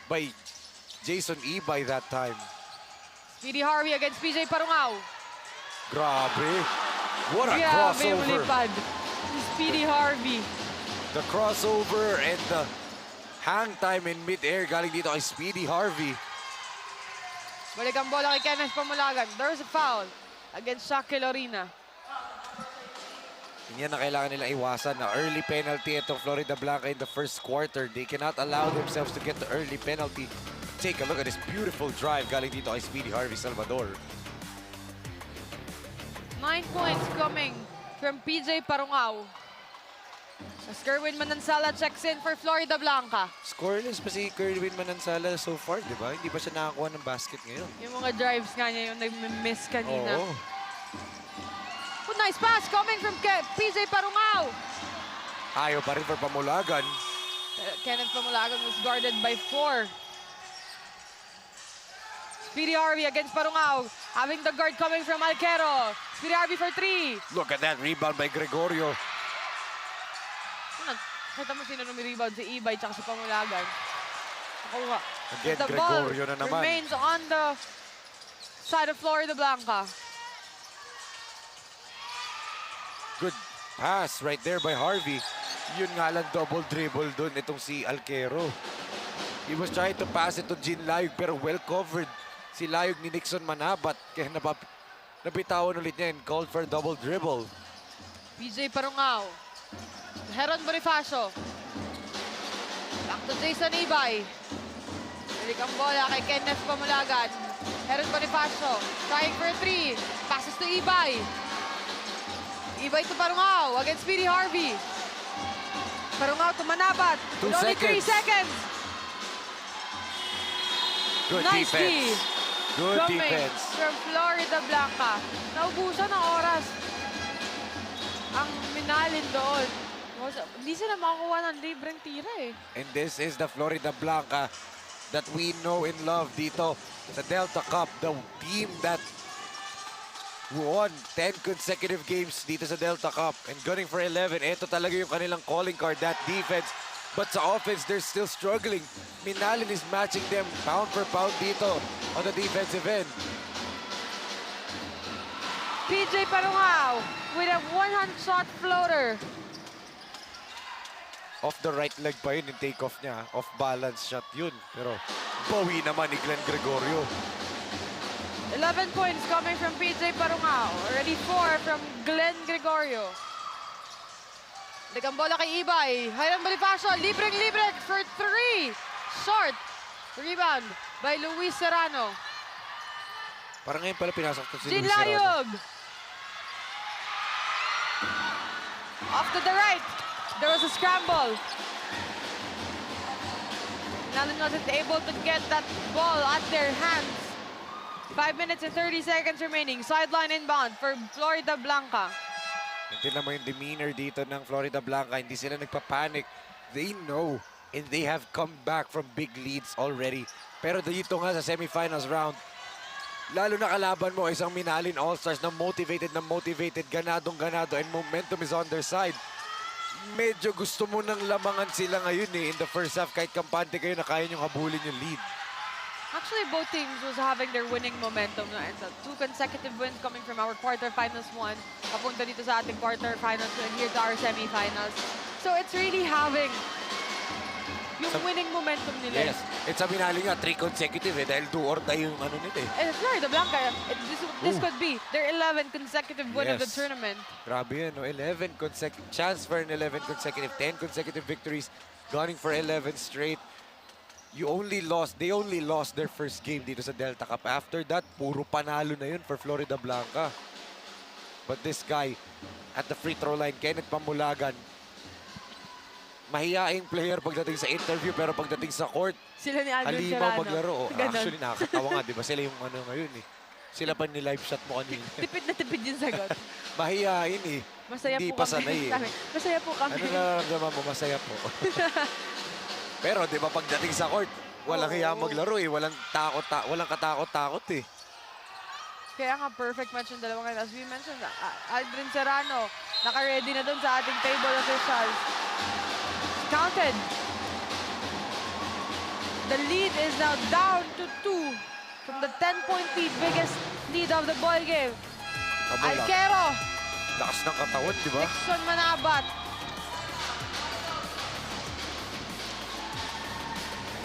by Jason Ibay that time. Speedy Harvey against PJ Parungao. Grabe. What a Grabe crossover. ulipad. Speedy Harvey. The crossover and the hang time in mid-air galing dito kay Speedy Harvey. Balik ang bola kay Kenneth Pamulagan. There's a foul against Shaki Lorina. Yan na kailangan nila iwasan na early penalty itong Florida Blanca in the first quarter. They cannot allow themselves to get the early penalty. Take a look at this beautiful drive galing dito kay Speedy Harvey Salvador. 9 points coming from PJ Parungao. As Kerwin Manansala checks in for Florida Blanca. Scoreless pa si Kerwin Manansala so far, di ba? Hindi pa siya nakakuha ng basket ngayon. Yung mga drives nga niya yung nag-miss kanina. Oo. Oh, nice pass coming from PJ Parungao. Ayaw pa rin for Pamulagan. Kenneth Pamulagan was guarded by 4. Speedy Harvey against Parungao. Having the guard coming from Alquero. Speedy Harvey for 3. Look at that rebound by Gregorio. Kita mo sino numi-rebound, si Ibay tsaka si Pamulagan. Nakuha. Again, The ball Gregorio na naman. remains on the side of Florida Blanca. Good pass right there by Harvey. Yun nga lang double dribble dun itong si Alquero. He was trying to pass it to Jean Layog pero well covered. Si Layog ni Nixon Manabat kaya nabitawan ulit niya and called for a double dribble. PJ Parungao. Heron Bonifacio. Back to Jason Ibay. Balik ang bola kay Kenneth Pamulagan. Heron Bonifacio. Trying for a 3. Passes to Ibay. Ibay to Parungao against Speedy Harvey. Parungao to Manabat. 2 With only 3 seconds. seconds. Good Nice defense. D. Good Coming defense. from Florida Blanca. Naubusan ng oras ang Minalin doon. Hindi sila makakuha ng libreng tira eh. And this is the Florida Blanca that we know and love dito sa Delta Cup. The team that won 10 consecutive games dito sa Delta Cup and gunning for 11. Ito talaga yung kanilang calling card, that defense. But sa offense, they're still struggling. Minalin is matching them pound for pound dito on the defensive end. PJ Parungao with a one-hand shot floater. Off the right leg pa yun yung take-off niya. Off balance shot yun. Pero bawi naman ni Glenn Gregorio. 11 points coming from PJ Parungao. Already 4 from Glenn Gregorio. Dagang bola kay Ibay. Hiram Bonifacio, libreng-libre for 3. Short. Rebound by Luis Serrano. Parang ngayon pala pinasok to si Jean Luis Serrano. Layog. Off to the right. There was a scramble. Nalin wasn't able to get that ball at their hands. 5 minutes and 30 seconds remaining. Sideline inbound for Florida Blanca. Tingnan mo yung demeanor dito ng Florida Blanca. Hindi sila nagpapanik. They know and they have come back from big leads already. Pero dito nga sa semifinals round, lalo na kalaban mo isang Minalin All-Stars na motivated, ganadong-ganado, and momentum is on their side. Medyo gusto mo nang lamangan sila ngayon eh in the first half kahit kampante kayo na kaya niyong habulin yung lead. Actually, both teams was having their winning momentum. No? And so 2 consecutive wins coming from our quarterfinals 1. Papunta dito sa ating quarterfinals and here to our semifinals. So it's really having yung winning momentum nila. Yes. It's a Minalin nga, 3 consecutive eh dahil do or die yung ano nila eh. And Florida Blanca, this could be their 11th consecutive win of the Yes. tournament. Grabe yan, no? 11 consecutive, chance for an 11 consecutive, 10 consecutive victories, gunning for 11 straight. They only lost their first game dito sa Delta Cup. After that, puro panalo na yun for Florida Blanca. But this guy, at the free throw line, Kenneth Pamulagan, mahihaing player pagdating sa interview, pero pagdating sa court, Sila ni Aldrin halimaw Serrano. maglaro. Oh, Ganon. actually, nakakatawa nga, di ba? Sila yung ano ngayon eh. Sila pa ni live shot mo kanina. Tipid na tipid yung sagot. Mahihain eh. Masaya Hindi po pa kami. sanay eh. Sabi, masaya po kami. Ano nararamdaman mo? Masaya po. Pero di ba pagdating sa court, walang Oo. hiya maglaro eh. Walang katakot-takot eh. Kaya nga perfect match yung dalawang guys. As we mentioned, Aldrin Serrano, naka-ready na dun sa ating table officials. Counted. The lead is now down to 2 from the 10-point lead, biggest lead of the ball game. Kabola. Alquero, Lakas ng katawan, di ba? Nixon Manabat.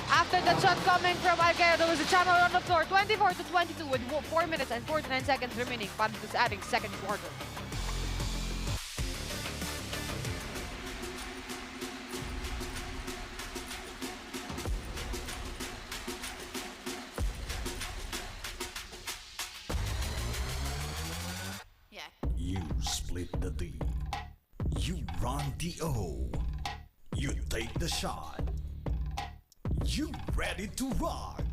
After the shot coming from Alquero, there was a channel on the floor, 24-22 with 4 minutes and 49 seconds remaining para sa ating second quarter. You split the D. You run the O. You take the shot. You ready to rock.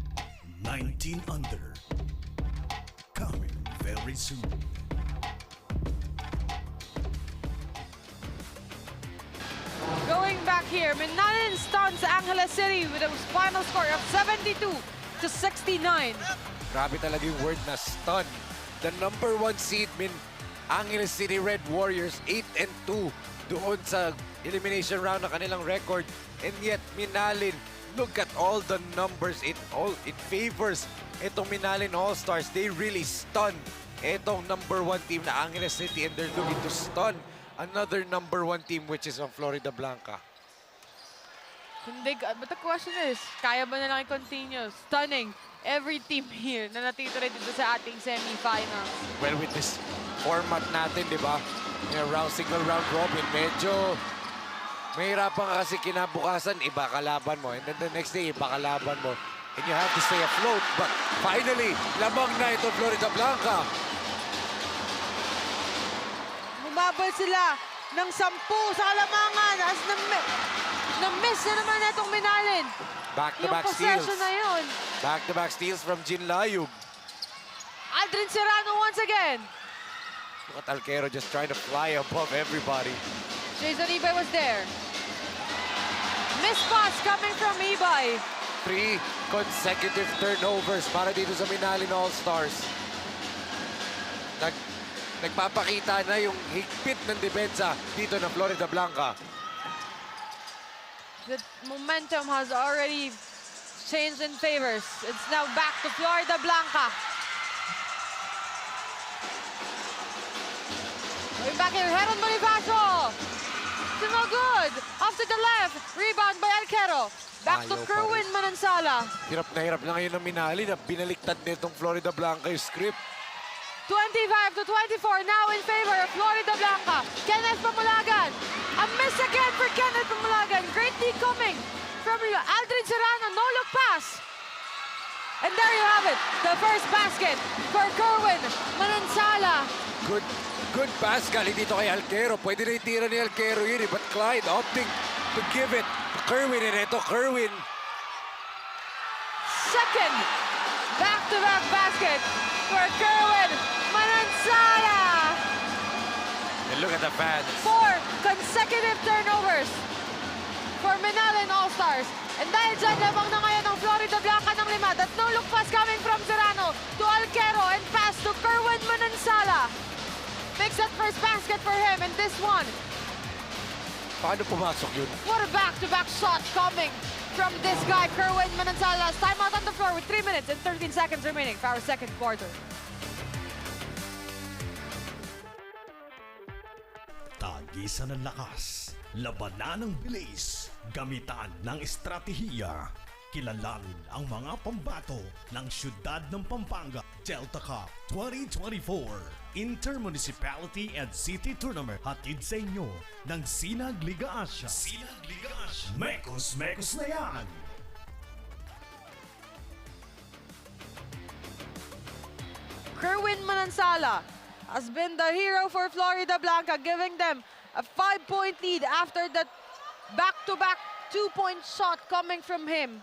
19 under. Coming very soon. Going back here, Minanin stuns Angeles City with a final score of 72-69. Grabe talaga yung word na stun. The number 1 seed, Angeles City Red Warriors, 8-2 doon sa elimination round na kanilang record. And yet, Minalin, look at all the numbers. It favors itong Minalin All-Stars. They really stun itong number 1 team na Angeles City, and they're looking to stun another number 1 team, which is ang Florida Blanca. But the question is, kaya ba nilang i-continue stunning every team here na natitira dito sa ating semifinals? Well, with this format natin, di ba? Single round robin, medyo mahirapan ka kasi kinabukasan, iba kalaban mo. And then the next day, iba kalaban mo. And you have to stay afloat. But finally, lamang na ito Florida Blanca. Bumabal sila ng 10 sa kalamangan as na-miss na naman itong Minalin. Back-to-back Yung steals. possession na yun. Back-to-back steals from Jin Layug. Aldrin Serrano once again. Look at Alquero just trying to fly above everybody. Jason Ibay was there. Miss pass coming from Ibay. 3 consecutive turnovers para dito sa Minalin All-Stars. Nagpapakita na yung higpit ng depensa dito ng Florida Blanca. The momentum has already changed in favors. It's now back to Florida Blanca. Going back here, Heron Bonifacio. It's no good. Off to the left. Rebound by Alquero. Back to Ayaw pa Kerwin Manansala. Hirap na ngayon ng Minalin na binaliktad nitong Florida Blanca yung script. 25-24 now in favor of Florida Blanca. Kenneth Pamulagan. A miss again for Kenneth Pamulagan. Great D coming from Aldrin Serrano. No look pass. And there you have it. The first basket for Kerwin Manansala. Good pass galing dito kay Alquero. Pwede na itira ni Alquero yun, but Clyde opting to give it to Kerwin. And ito, Kerwin. Second back-to-back basket for Kerwin Manansala. And look at the fans. 4 consecutive turnovers for Minalin All-Stars. And dahil dyan, lamang na ngayon ang Florida Blanca ng 5. That no-look pass coming from Serrano to Alquero and pass to Kerwin Manansala. Makes that first basket for him, and this one. Paano pumasok yun? What a back-to-back shot coming from this guy, Kerwin Manansala. Timeout on the floor with 3 minutes and 13 seconds remaining for our second quarter. Tagisan ng lakas, labanan ng bilis, gamitan ng estratehiya. Kilalanin ang mga pambato ng siyudad ng Pampanga. Delta Cup 2024 Intermunicipality and City Tournament. Hatid sa inyo ng Sinag Liga Asya. Sinag Liga Asya. Mekos na yan! Kerwin Manansala has been the hero for Florida Blanca, giving them a 5-point lead after that back-to-back 2-point shot coming from him.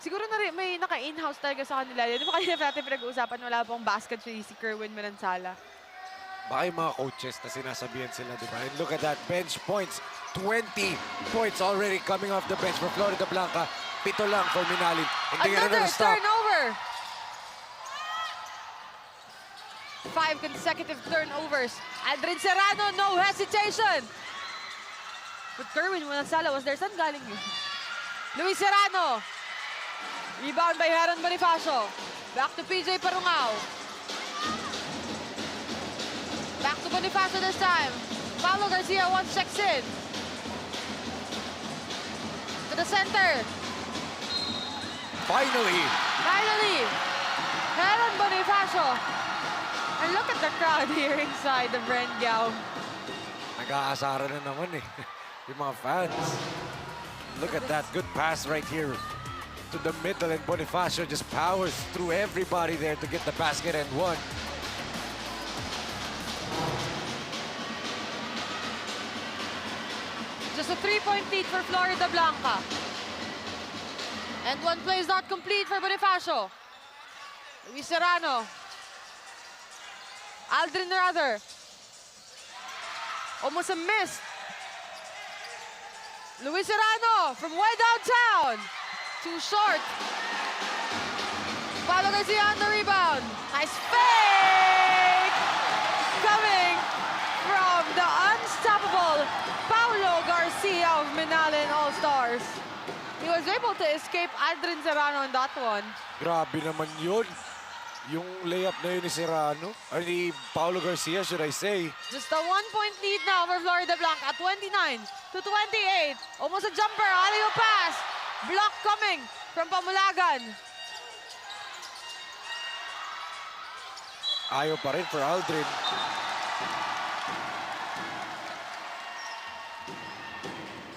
Siguro na rin, may naka-in-house talaga sa kanila. Di ba kanina natin pinag-uusapan, wala pong basket si Kerwin Manansala. Baka yung mga coaches na sinasabihan sila, di ba? And look at that, bench points. 20 points already coming off the bench for Florida Blanca. 7 lang for Minalin. Hindi nga Another na stop. turnover! 5 consecutive turnovers. Aldrin Serrano, no hesitation. But Kerwin Manansala was there. Saan galing yun? Luis Serrano. Rebound by Heron Bonifacio. Back to PJ Parungao. Back to Bonifacio this time. Paulo Garcia once checks in. To the center. Finally, Heron Bonifacio. And look at the crowd here inside the Brent Gao. nag-aasara na naman eh. Yung mga fans. Look at that, good pass right here to the middle, and Bonifacio just powers through everybody there to get the basket and one. Just a 3-point lead for Florida Blanca. And one play is not complete for Bonifacio. Luis Serrano. Aldrin rather. Almost a miss. Luis Serrano from way downtown. Too short. Paulo Garcia on the rebound. Nice fake! Coming from the unstoppable Paulo Garcia of Minalin All-Stars. He was able to escape Aldrin Serrano on that one. Grabe naman yun. Yung layup na yun ni Serrano. Or ni Paulo Garcia, should I say. Just a 1-point lead now for Florida Blanca at 29-28. Almost a jumper, alley-oop pass. Block coming from Pamulagan. Ayaw pa rin for Aldrin.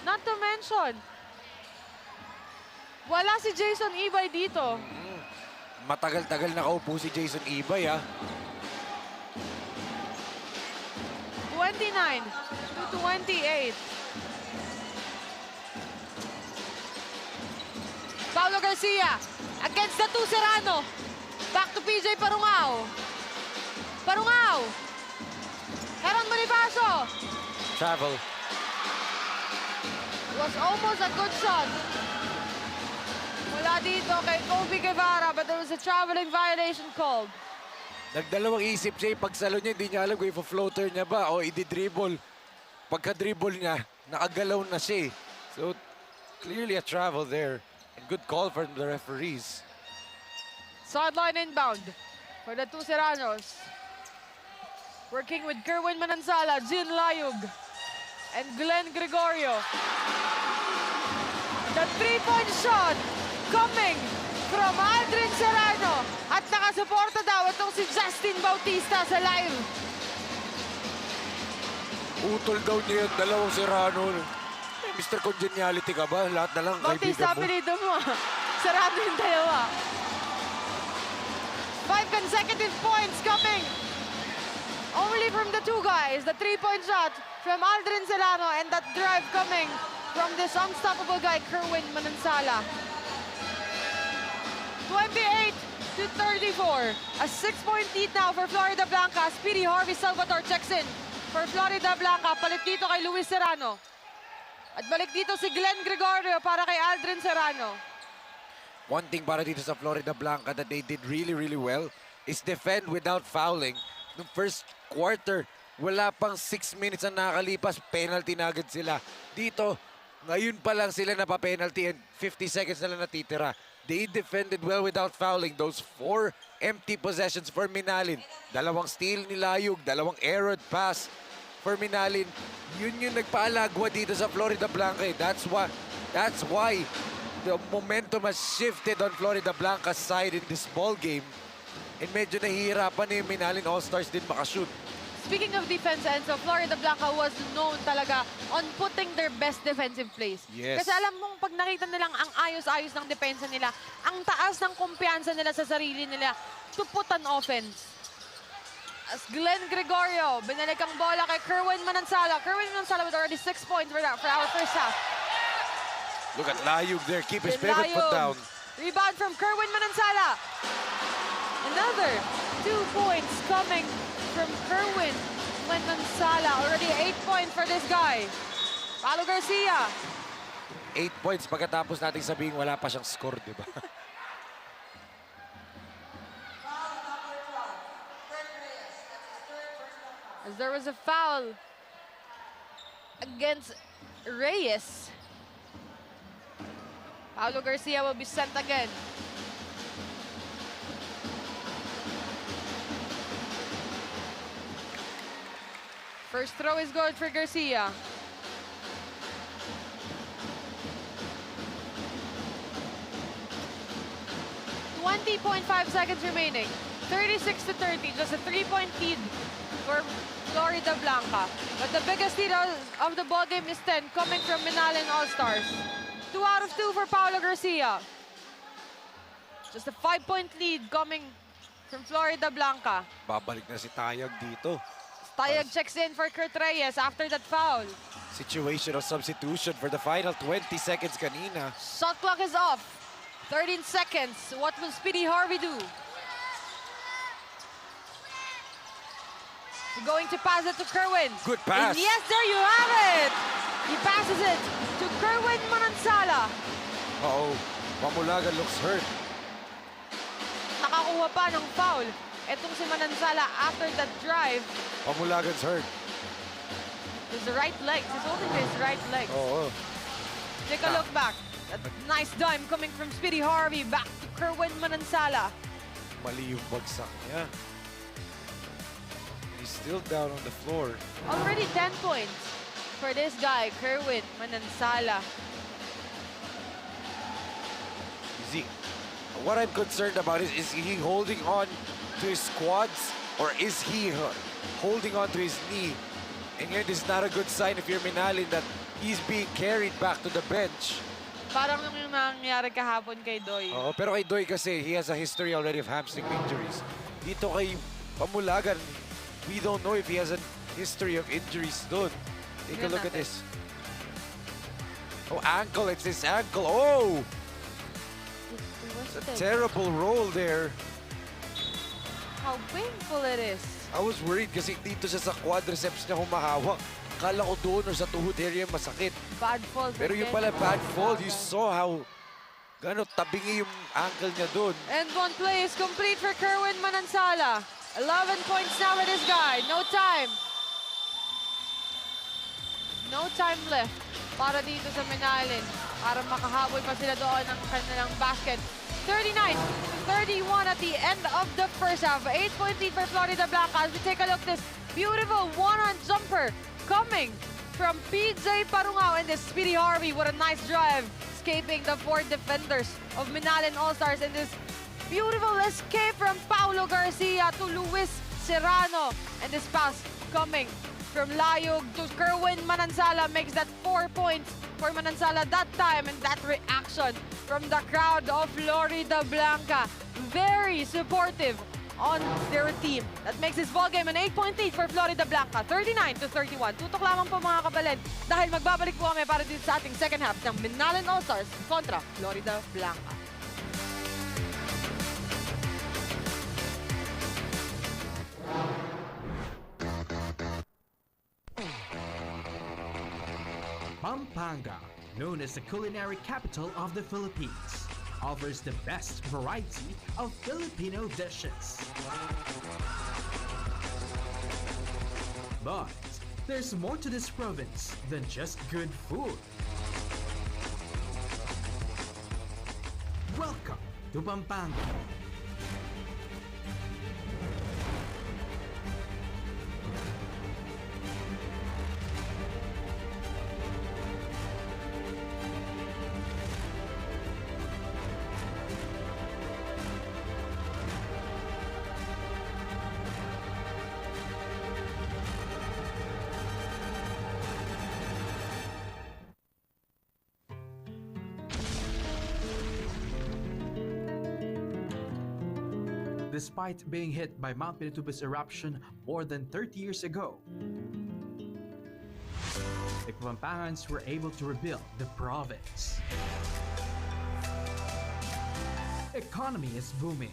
Not to mention, wala si Jason Ibay dito. Matagal-tagal nakaupo si Jason Ibay, ha? 29-28. Paulo Garcia against the two Serrano. Back to PJ Parungao. Parungao. Heron Bonifacio. Travel. It was almost a good shot. Mula dito kay Kobe Guevara, but there was a traveling violation called. Nagdalawang isip siya, pagsalo niya, hindi niya alam kung i-floater niya ba o i-dribble. Pagka-dribble niya, nakagalaw na siya. So, clearly a travel there. And good call from the referees. Sideline inbound for the two Serranos. Working with Kerwin Manansala, Jin Layug, and Glenn Gregorio. The three-point shot coming from Aldrin Serrano. At nakasuporta daw itong si Justin Bautista sa live. Utol daw niya yung dalawang Serrano. Mr. Congeniality ka ba? Lahat na lang Bautista, kaibigan mo. apelido mo. Serrano yung dalawa. 5 consecutive points coming only from the two guys. The three-point shot from Aldrin Serrano and that drive coming from this unstoppable guy, Kerwin Manansala. 28-34. A 6-point lead now for Florida Blanca. Speedy Harvey Salvador checks in for Florida Blanca. Palit dito kay Luis Serrano. At balik dito si Glenn Gregorio para kay Aldrin Serrano. One thing para dito sa Florida Blanca that they did really, really well is defend without fouling. Noong first quarter, wala pang 6 minutes ang nakakalipas, penalty na agad sila. Dito, ngayon pa lang sila napapenalty and 50 seconds na lang natitira. They defended well without fouling. Those 4 empty possessions for Minalin. Dalawang steal ni Layug, dalawang errant pass for Minalin. Yun yung nagpaalagwa dito sa Florida Blanca. That's why the momentum has shifted on Florida Blanca's side in this ball game. And medyo nahihirapan yung Minalin All-Stars din makashoot. Speaking of defense, Enzo, Florida Blanca was known talaga on putting their best defensive plays. Yes. Kasi alam mong pag nakita nilang ang ayos-ayos ng depensa nila, ang taas ng kumpiyansa nila sa sarili nila to put an offense. As Glenn Gregorio, binalik ang bola kay Kerwin Manansala. Kerwin Manansala with already 6 points for our first half. Look at Layug there, keep his Then pivot foot Layug. down. Rebound from Kerwin Manansala. Another 2 points coming from Kerwin Manansala. Already 8 points for this guy. Paulo Garcia. 8 points pagkatapos nating sabihin wala pa siyang score, di ba? As there was a foul against Reyes. Paulo Garcia will be sent again. First throw is good for Garcia. .5 seconds remaining. 36-30, just a 3-point lead for Florida Blanca. But the biggest lead of the ball game is 10, coming from Minalin All-Stars. 2 out of 2 for Paulo Garcia. Just a 5-point lead coming from Florida Blanca. Babalik na si Tayag dito. Tayag checks in for Kurt Reyes after that foul. Situational substitution for the final 20 seconds kanina. Shot clock is off. 13 seconds. What will Speedy Harvey do? He's going to pass it to Kerwin. Good pass. And yes, there you have it. He passes it to Kerwin Manansala. Uh-oh. Pamulagan looks hurt. Nakakuha pa ng foul. Etong si Manansala after that drive. Pamulagan's hurt. His right leg. He's holding his right leg. Oo. Take a look back. That nice dime coming from Speedy Harvey back to Kerwin Manansala. Mali yung bagsak niya. He's still down on the floor. Already 10 points for this guy, Kerwin Manansala. What I'm concerned about is he holding on to his quads or is he holding on to his knee? And yet, this is not a good sign if you're Minalin that he's being carried back to the bench. Parang yung nangyari kahapon kay Doy. Oo, pero kay Doy kasi, he has a history already of hamstring injuries. Dito kay Pamulagan, we don't know if he has a history of injuries doon. Take a look at this. Oh, ankle, it's his ankle. Oh! It's a terrible roll there. How painful it is. I was worried kasi dito siya sa quadriceps niya humahawak. Kala ko doon or sa tuhod area masakit. Bad fall. Pero yung pala bad fall, you saw how gano'n tabingi yung ankle niya doon. And one play is complete for Kerwin Manansala. 11 points now with this guy. No time. No time left para dito sa Minalin. Para makahabol pa sila doon ng kanilang basket. 39-31 at the end of the first half. 8-point lead for Florida Blanca. As we take a look, this beautiful one-hand jumper coming from PJ Parungao and this Speedy Harvey. What a nice drive, escaping the 4 defenders of Minalin All-Stars in this beautiful escape from Paulo Garcia to Luis Serrano. And this pass coming from Layog to Kerwin Manansala makes that 4 points for Manansala that time, and that reaction from the crowd of Florida Blanca. Very supportive on their team. That makes this ball game an 8-point lead for Florida Blanca, 39-31. Tutok lamang po mga kabalin dahil magbabalik po kami para dito sa ating second half ng Minalin All-Stars kontra Florida Blanca. Pampanga, known as the culinary capital of the Philippines, offers the best variety of Filipino dishes. But there's more to this province than just good food. Welcome to Pampanga. Despite being hit by Mount Pinatubo's eruption more than 30 years ago, the Pampangans were able to rebuild the province. Economy is booming.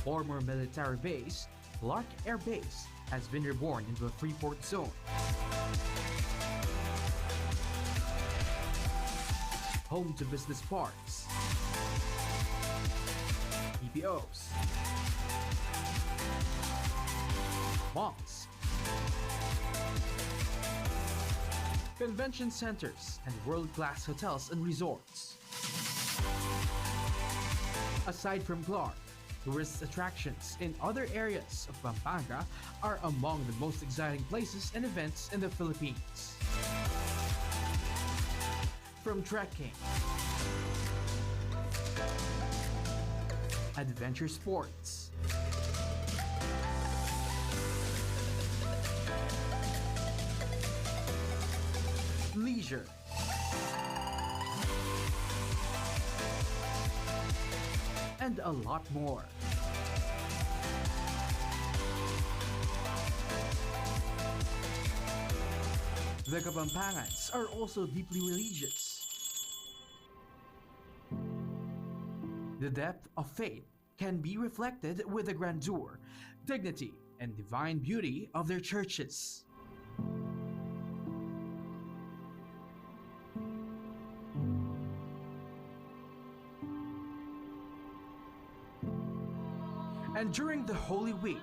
Former military base, Clark Air Base, has been reborn into a free-port zone. Home to business parks, EPOs, malls, convention centers, and world-class hotels and resorts. Aside from Clark, tourist attractions in other areas of Pampanga are among the most exciting places and events in the Philippines. From trekking, adventure sports, leisure, and a lot more. The Kapampangans are also deeply religious. The depth of faith can be reflected with the grandeur, dignity, and divine beauty of their churches. And during the Holy Week,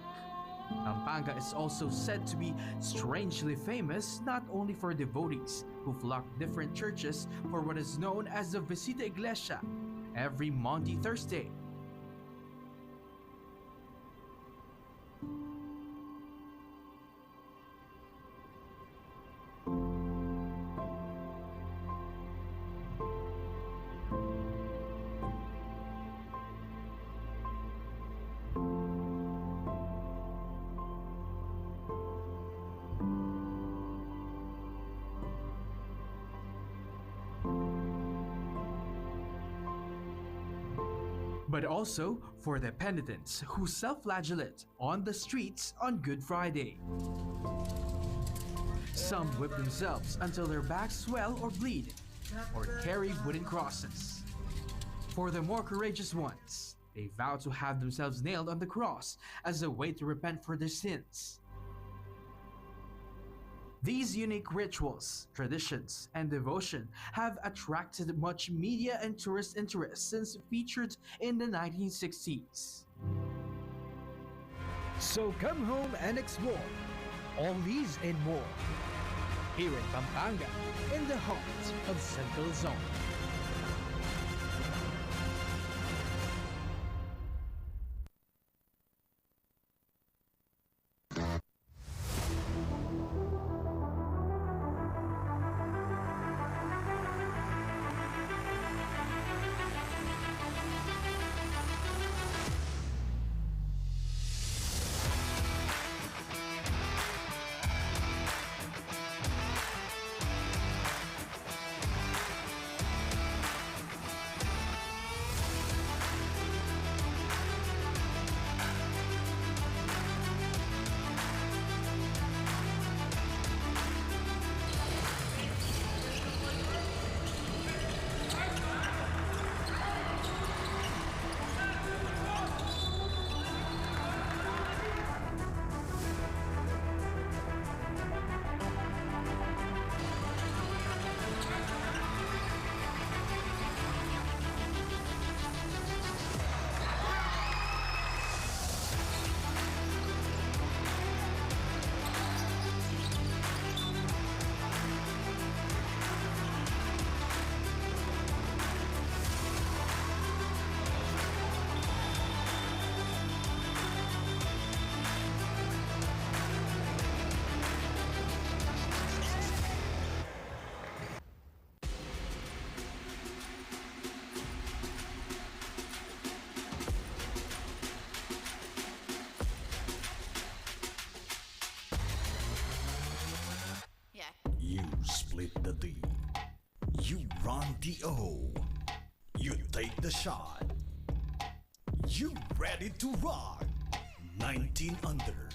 Pampanga is also said to be strangely famous not only for devotees who flock different churches for what is known as the Visita Iglesia every Maundy Thursday. But also for the penitents who self-flagellate on the streets on Good Friday. Some whip themselves until their backs swell or bleed, or carry wooden crosses. For the more courageous ones, they vow to have themselves nailed on the cross as a way to repent for their sins. These unique rituals, traditions, and devotion have attracted much media and tourist interest since featured in the 1960s. So come home and explore all these and more here in Pampanga, in the heart of Central Zone. You split the D. You run the O. You take the shot. You ready to rock. 19 under.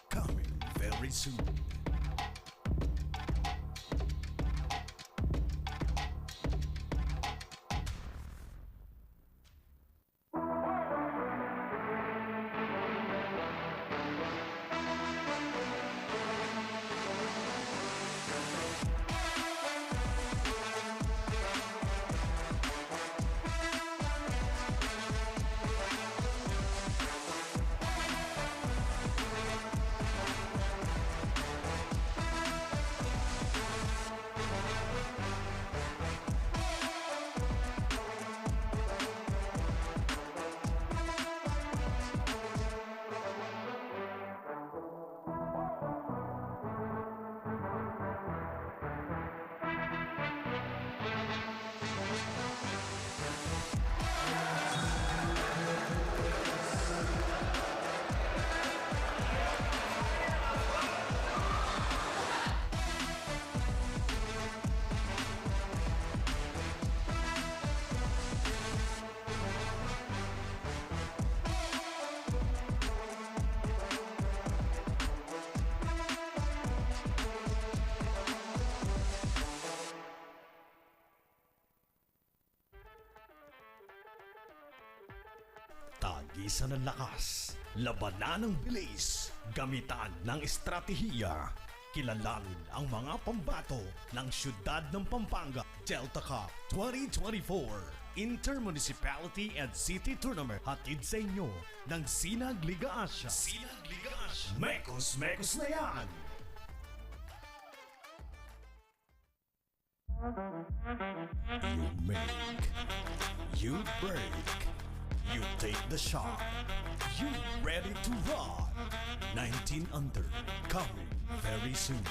Coming very soon. Tagisan ng lakas, labanan ng bilis, gamitan ng estratehiya. Kilalanin ang mga pambato ng siyudad ng Pampanga Delta Cup 2024 Intermunicipality and City Tournament. Hatid sa inyo ng Sinag Liga Asia. Sinag Liga Asia. Mekos na yan! You make, you break, you take the shot, you ready to run. 19 under, coming very soon.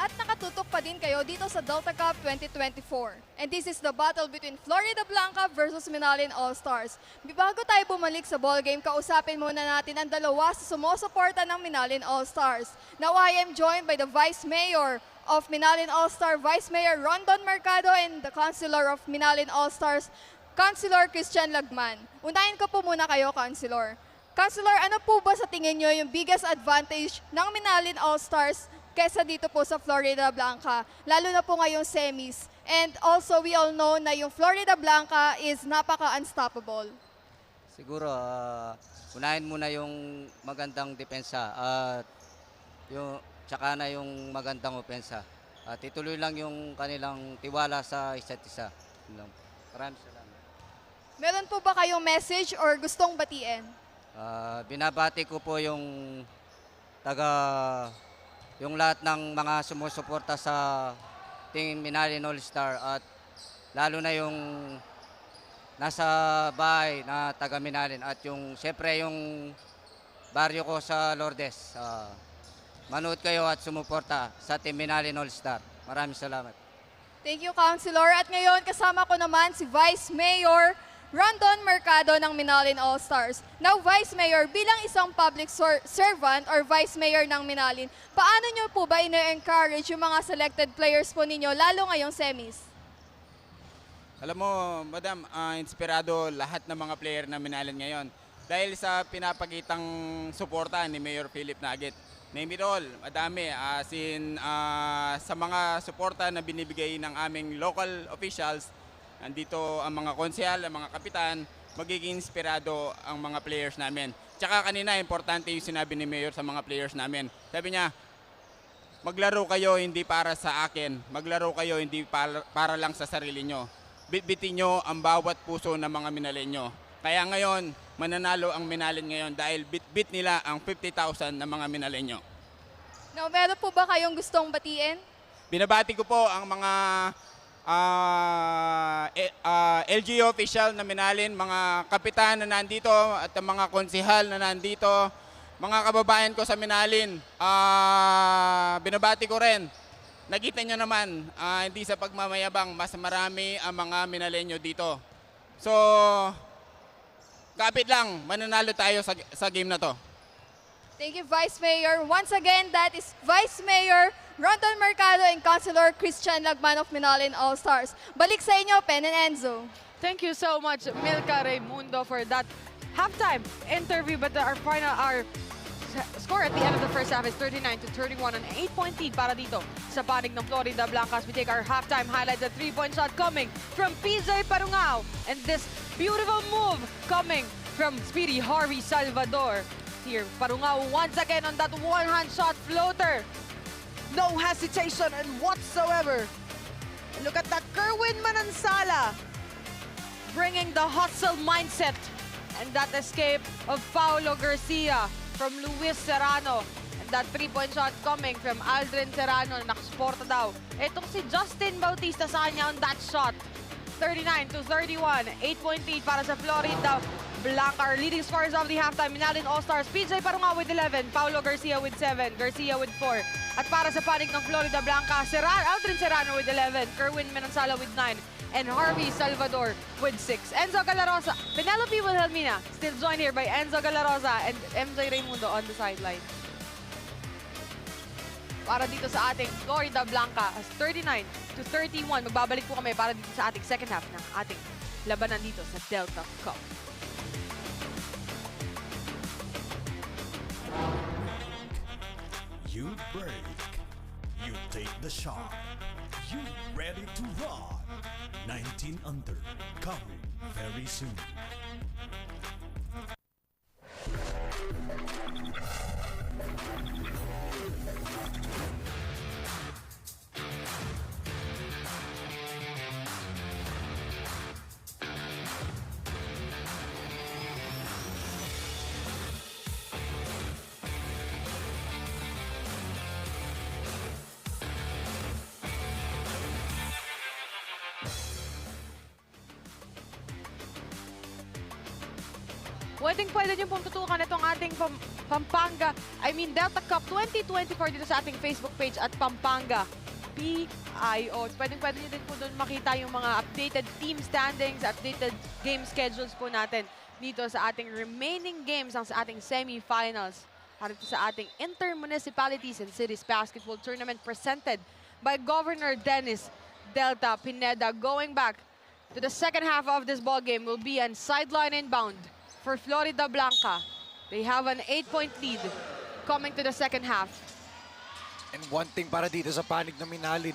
At nakatutok pa din kayo dito sa Delta Cup 2024. And this is the battle between Florida Blanca versus Minalin All-Stars. Bago tayo bumalik sa ballgame, kausapin muna natin ang dalawa sa sumusuporta ng Minalin All-Stars. Now I am joined by the Vice Mayor of Minalin All-Star, Vice Mayor Rondon Mercado, and the Councilor of Minalin All-Stars, Councilor Christian Lagman. Unahin ko po muna kayo, Councilor. Councilor, ano po ba sa tingin nyo yung biggest advantage ng Minalin All-Stars kesa dito po sa Florida Blanca, lalo na po ngayong semis? And also, we all know na yung Florida Blanca is napaka-unstoppable. Siguro, unahin muna yung magandang depensa at tsaka na yung magandang opensa. At ituloy lang yung kanilang tiwala sa isa't isa. Yun lang. Maraming salamat. Meron po ba kayong message or gustong batiin? Binabati ko po yung yung lahat ng mga sumusuporta sa Team Minalin All-Star at lalo na yung nasa bahay na taga Minalin at yung siyempre yung baryo ko sa Lourdes. Manood kayo at sumuporta sa Team Minalin All-Star. Maraming salamat. Thank you, Councilor. At ngayon, kasama ko naman si Vice Mayor Rondon Mercado ng Minalin All-Stars. Now, Vice Mayor, bilang isang public servant or Vice Mayor ng Minalin, paano nyo po ba ina-encourage yung mga selected players po ninyo, lalo ngayong semis? Alam mo, Madam, inspirado lahat ng mga player na Minalin ngayon dahil sa pinapakitang suporta ni Mayor Philip Nagit. Name it all, madami. Sa mga suporta na binibigay ng aming local officials, nandito ang mga konsehal, ang mga kapitan, magiging inspirado ang mga players namin. Tsaka kanina, importante yung sinabi ni Mayor sa mga players namin. Sabi niya, maglaro kayo hindi para sa akin, maglaro kayo hindi para lang sa sarili nyo. Bitbitin nyo ang bawat puso ng mga Minalenyo. Kaya ngayon, mananalo ang Minalin ngayon dahil bitbit nila ang 50,000 ng mga Minalenyo. Now, meron po ba kayong gustong batiin? Binabati ko po ang mga LGU official na Minalin, mga kapitan na nandito at ang mga konsehal na nandito, mga kababayan ko sa Minalin, binabati ko rin. Nakita nyo naman, hindi sa pagmamayabang, mas marami ang mga Minalenyo dito. So, kapit lang, mananalo tayo sa game na to. Thank you, Vice Mayor. Once again, that is Vice Mayor Rondon Mercado and Councilor Christian Lagman of Minalin All-Stars. Balik sa inyo, Pen and Enzo. Thank you so much, Milka Raimundo, for that halftime interview. But our score at the end of the first half is 39-31, an 8-point lead para dito sa panig ng Florida Blancas. We take our halftime highlights. A 3-point shot coming from PJ Parungao. And this beautiful move coming from Speedy Harvey Salvador. Here, Parungao once again on that one-hand shot floater. No hesitation and whatsoever. Look at that, Kerwin Manansala bringing the hustle mindset and that escape of Paulo Garcia from Luis Serrano. And that 3-point shot coming from Aldrin Serrano, nakasuporta daw. Itong si Justin Bautista sa kanya on that shot. 39-31, 8-point lead para sa Florida Blanca. Our leading scorers of the halftime, Minalin All-Stars, PJ Parungao with 11, Paulo Garcia with 7, Garcia with 4. At para sa panig ng Florida Blanca, Aldrin Serrano with 11, Kerwin Manansala with 9, and Harvey Salvador with 6. Enzo Galarosa, Penelope Wilhelmina, still joined here by Enzo Galarosa and MJ Raimundo on the sideline. Para dito sa ating Florida Blanca, as 39-31, magbabalik po kami para dito sa ating second half ng ating labanan dito sa Delta Cup. You break. You take the shot. You ready to run. 19 under. Coming very soon. Pwede niyo pong tutukan itong ating Pampanga, Delta Cup 2024 dito sa ating Facebook page at Pampanga PIO. Pwede niyo din po doon makita yung mga updated team standings, updated game schedules po natin dito sa ating remaining games ang sa ating semifinals. Para dito sa ating Inter-Municipalities and Cities Basketball Tournament presented by Governor Dennis Delta Pineda. Going back to the second half of this ball game will be on sideline inbound for Florida Blanca. They have an 8-point lead coming to the second half. And one thing para dito sa panig na Minalin,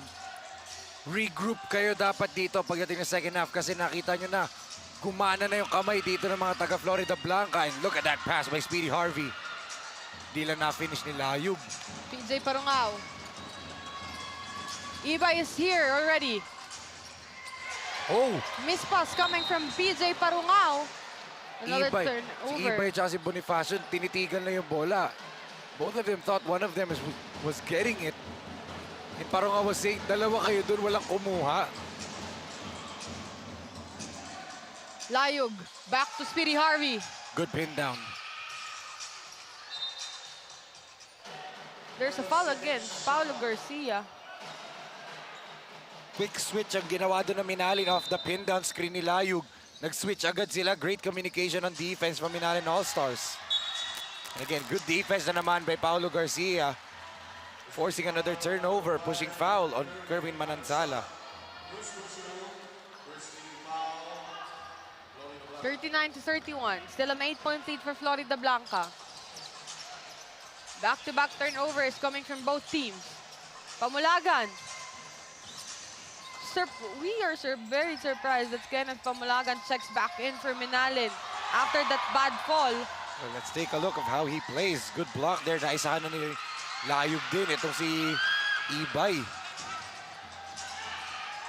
regroup kayo dapat dito pagdating ng second half kasi nakita nyo na gumana na yung kamay dito ng mga taga Florida Blanca. And look at that pass by Speedy Harvey. Di lang na-finish ni Layug. PJ Parungao. Iba is here already. Oh! Miss pass coming from PJ Parungao. Another Ibay. Si turnover. Ibay at si Bonifacio, tinitigan na yung bola. Both of them thought one of them was getting it. And parang I was saying, dalawa kayo dun, walang kumuha. Layug, back to Speedy Harvey. Good pin down. There's a foul against Paulo Garcia. Quick switch ang ginawa doon ng Minalin off the pin down screen ni Layug. Nag-switch agad sila. Great communication on defense from Minalin All-Stars. And again, good defense na naman by Paulo Garcia. Forcing another turnover, pushing foul on Kerwin Manansala. 39-31. Still an 8-point lead for Florida Blanca. Back-to-back turnovers coming from both teams. Pamulagan. We are very surprised that Kenneth Pamulagan checks back in for Minalin after that bad fall. Well, let's take a look of how he plays. Good block there. Naisahan na ni Layug din. Itong si Ibay.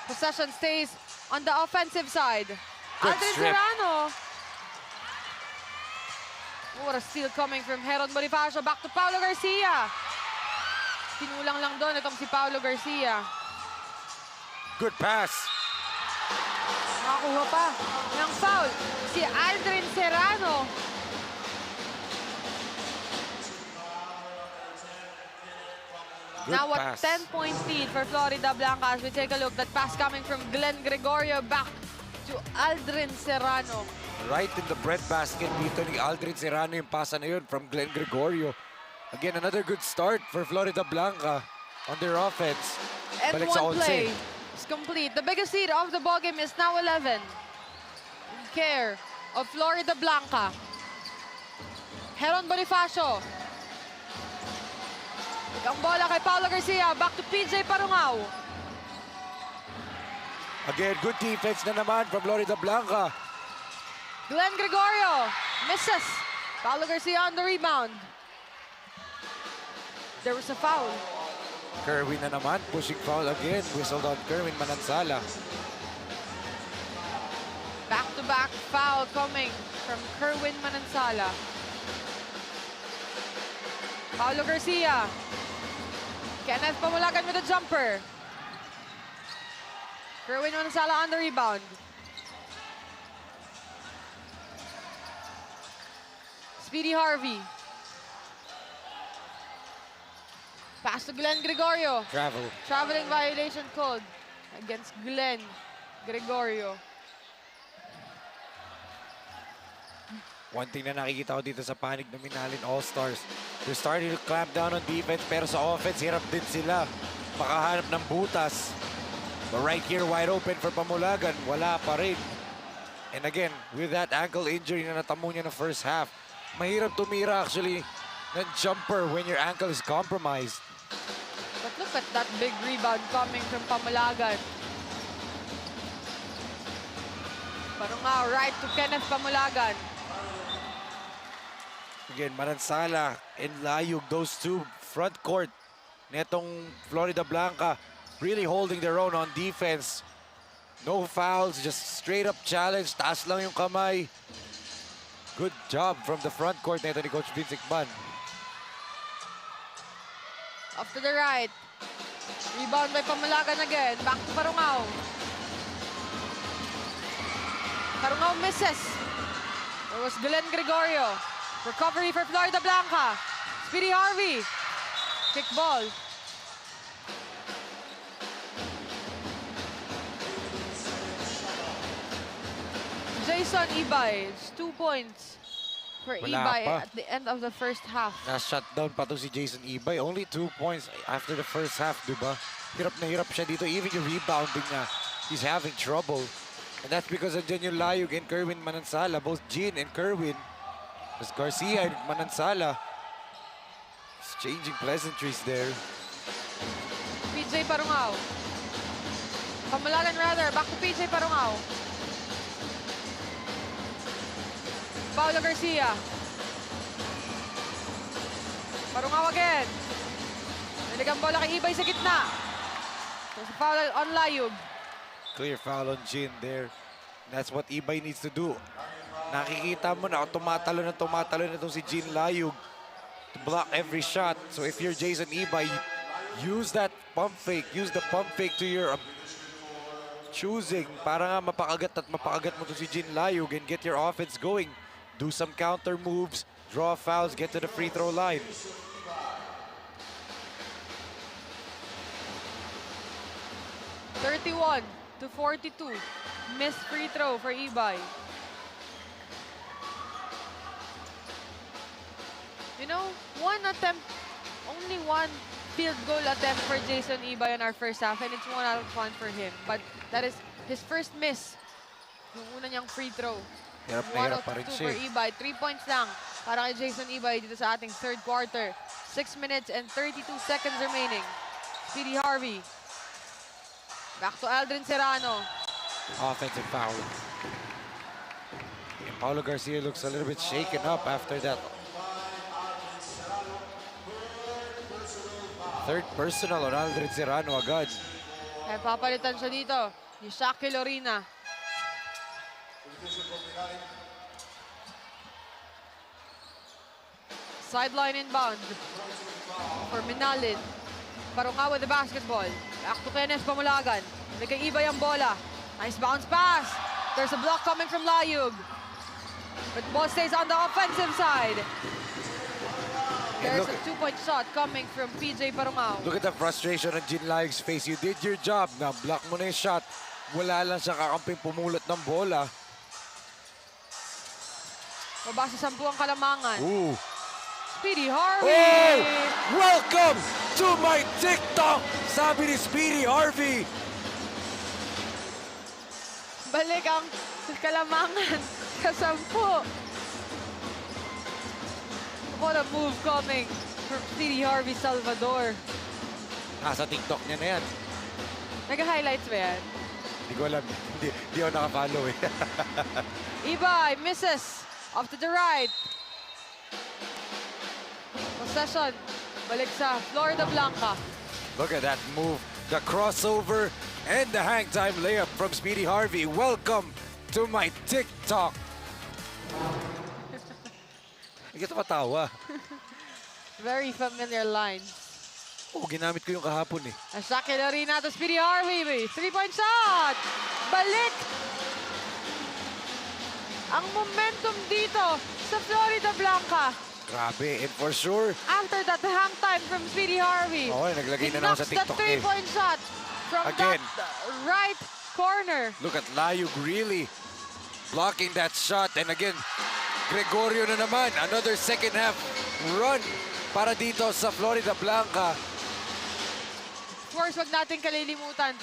Possession stays on the offensive side. Good Aldrin strip. Serrano. What a steal coming from Heron Bonifacio. Back to Paulo Garcia. Tinulang lang doon itong si Paulo Garcia. Good pass. Nakakuha pa ng foul si Aldrin Serrano. Good Now a pass. 10-point lead for Florida Blanca as we take a look. That pass coming from Glenn Gregorio back to Aldrin Serrano. Right in the breadbasket dito ni Aldrin Serrano yung pasa na yun from Glenn Gregorio. Again, another good start for Florida Blanca on their offense. And Balik sa one onse. play is complete. The biggest lead of the ballgame is now 11. In care of Florida Blanca. Heron Bonifacio Ang bola kay Paulo Garcia. Back to PJ Parungao. Again, good defense na naman from Florida Blanca. Glenn Gregorio misses. Paulo Garcia on the rebound. There was a foul. Kerwin na naman, pushing foul again. Whistled on Kerwin Manansala. Back-to-back foul coming from Kerwin Manansala. Paulo Garcia. Kenneth Pamulagan with a jumper. Kerwin Manansala on the rebound. Speedy Harvey. Pass to Glenn Gregorio. Traveling violation code against Glenn Gregorio. One thing na nakikita ko dito sa panig ng Minalin All-Stars, they're starting to clamp down on defense, pero sa offense, hirap din sila makahanap ng butas. But right here, wide open for Pamulagan, wala pa rin. And again, with that ankle injury na natamo niya ng first half, mahirap tumira actually ng jumper when your ankle is compromised. But look at that big rebound coming from Pamulagan. Parungao right to Kenneth Pamulagan. Again, Manansala and Layug, those two front court netong Florida Blanca, really holding their own on defense. No fouls, just straight up challenge. Taas lang yung kamay. Good job from the front court neto ni Coach Vince Icban. Off to the right. Rebound by Pamulagan again. Back to Parungao. Parungao misses. There was Glenn Gregorio. Recovery for Florida Blanca. Speedy Harvey. Kick ball. Jason Ibay. 2 points for Wala Ibay pa. at the end of the first half. Na-shutdown pa to si Jason Ibay. Only 2 points after the first half, diba? Hirap na hirap siya dito. Even yung rebounding niya, he's having trouble. And that's because andyan yung Layug and Kerwin Manansala. Both Jean and Kerwin. As Garcia and Manansala. Exchanging pleasantries there. PJ Parungao. Pamulagan rather. Back to PJ Parungao. Paulo Garcia. Parungao again. Niligang bola kay Ibay sa gitna. There's a foul on Layug. Clear foul on Jean there. That's what Ibay needs to do. Nakikita mo na tumatalo na itong si Jean Layug to block every shot. So if you're Jason Ibay, use that pump fake. Use the pump fake to your choosing para nga mapakagat mo to si Jean Layug and get your offense going. Do some counter moves, draw fouls, get to the free throw line. (31-42). Missed free throw for Ibay. You know, only one field goal attempt for Jason Ibay in our first half, and it's 1 out of 1 for him. But that is his first miss. Yung una niyang free throw. Hirap na 1 hirap out pa of rin 2 siya. for Ibay. 3 points lang para kay Jason Ibay dito sa ating third quarter. 6 minutes and 32 seconds remaining. Speedy Harvey. Back to Aldrin Serrano. Offensive foul. And Paulo Garcia looks a little bit shaken up after that. Third personal on Aldrin Serrano agad. Kaya papalitan siya dito ni Shaki Lorina. Sideline inbound for Minalin. Parungao with the basketball. Back to Kenneth Pamulagan. Nag-iibay ang bola. Nice bounce pass. There's a block coming from Layug. But the ball stays on the offensive side. There's a 2-point shot coming from PJ Parungao. Look at the frustration on Jean Layug's face. You did your job. Now block mo na yung shot. Wala lang siya kakamping pumulot ng bola. Mabasa 10 ang kalamangan. Ooh. Speedy Harvey! Oh! Welcome to my TikTok! Sabi ni Speedy Harvey. Balik ang kalamangan sa 10. What a move coming from Speedy Harvey Salvador. Nasa TikTok niya na yan. Nag-highlights ba yan? Hindi ko alam. Hindi ako nakafollow eh. Ibay misses. Off to the right. Possession. Balik sa Florida Blanca. Look at that move. The crossover and the hang time layup from Speedy Harvey. Welcome to my TikTok. Hindi ka matawa. Very familiar lines. Oh, ginamit ko yung kahapon eh. Shaquille Arena to Speedy Harvey. 3-point shot. Balik. Ang momentum dito sa Florida Blanca. Grabe. And for sure, After that hang time from Speedy Harvey. okay, naglagay na ako sa TikTok the eh. 3-point shot from Again. that right corner. Look at Layug really blocking that shot. And again, Gregorio na naman. Another second half run para dito sa Florida Blanca. Of course, wag natin kalilimutan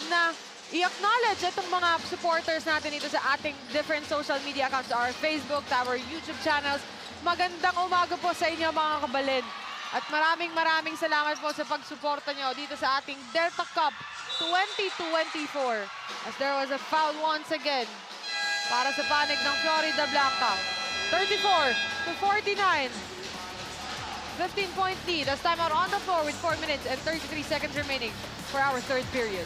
na i-acknowledge itong mga supporters natin dito sa ating different social media accounts, our Facebook, our YouTube channels. Magandang umaga po sa inyo mga kabalin. At maraming salamat po sa pagsuporta nyo dito sa ating Delta Cup 2024. As there was a foul once again para sa panig ng Florida Blanca. 34-49. 15-point lead as timeout on the floor with 4 minutes and 33 seconds remaining for our third period.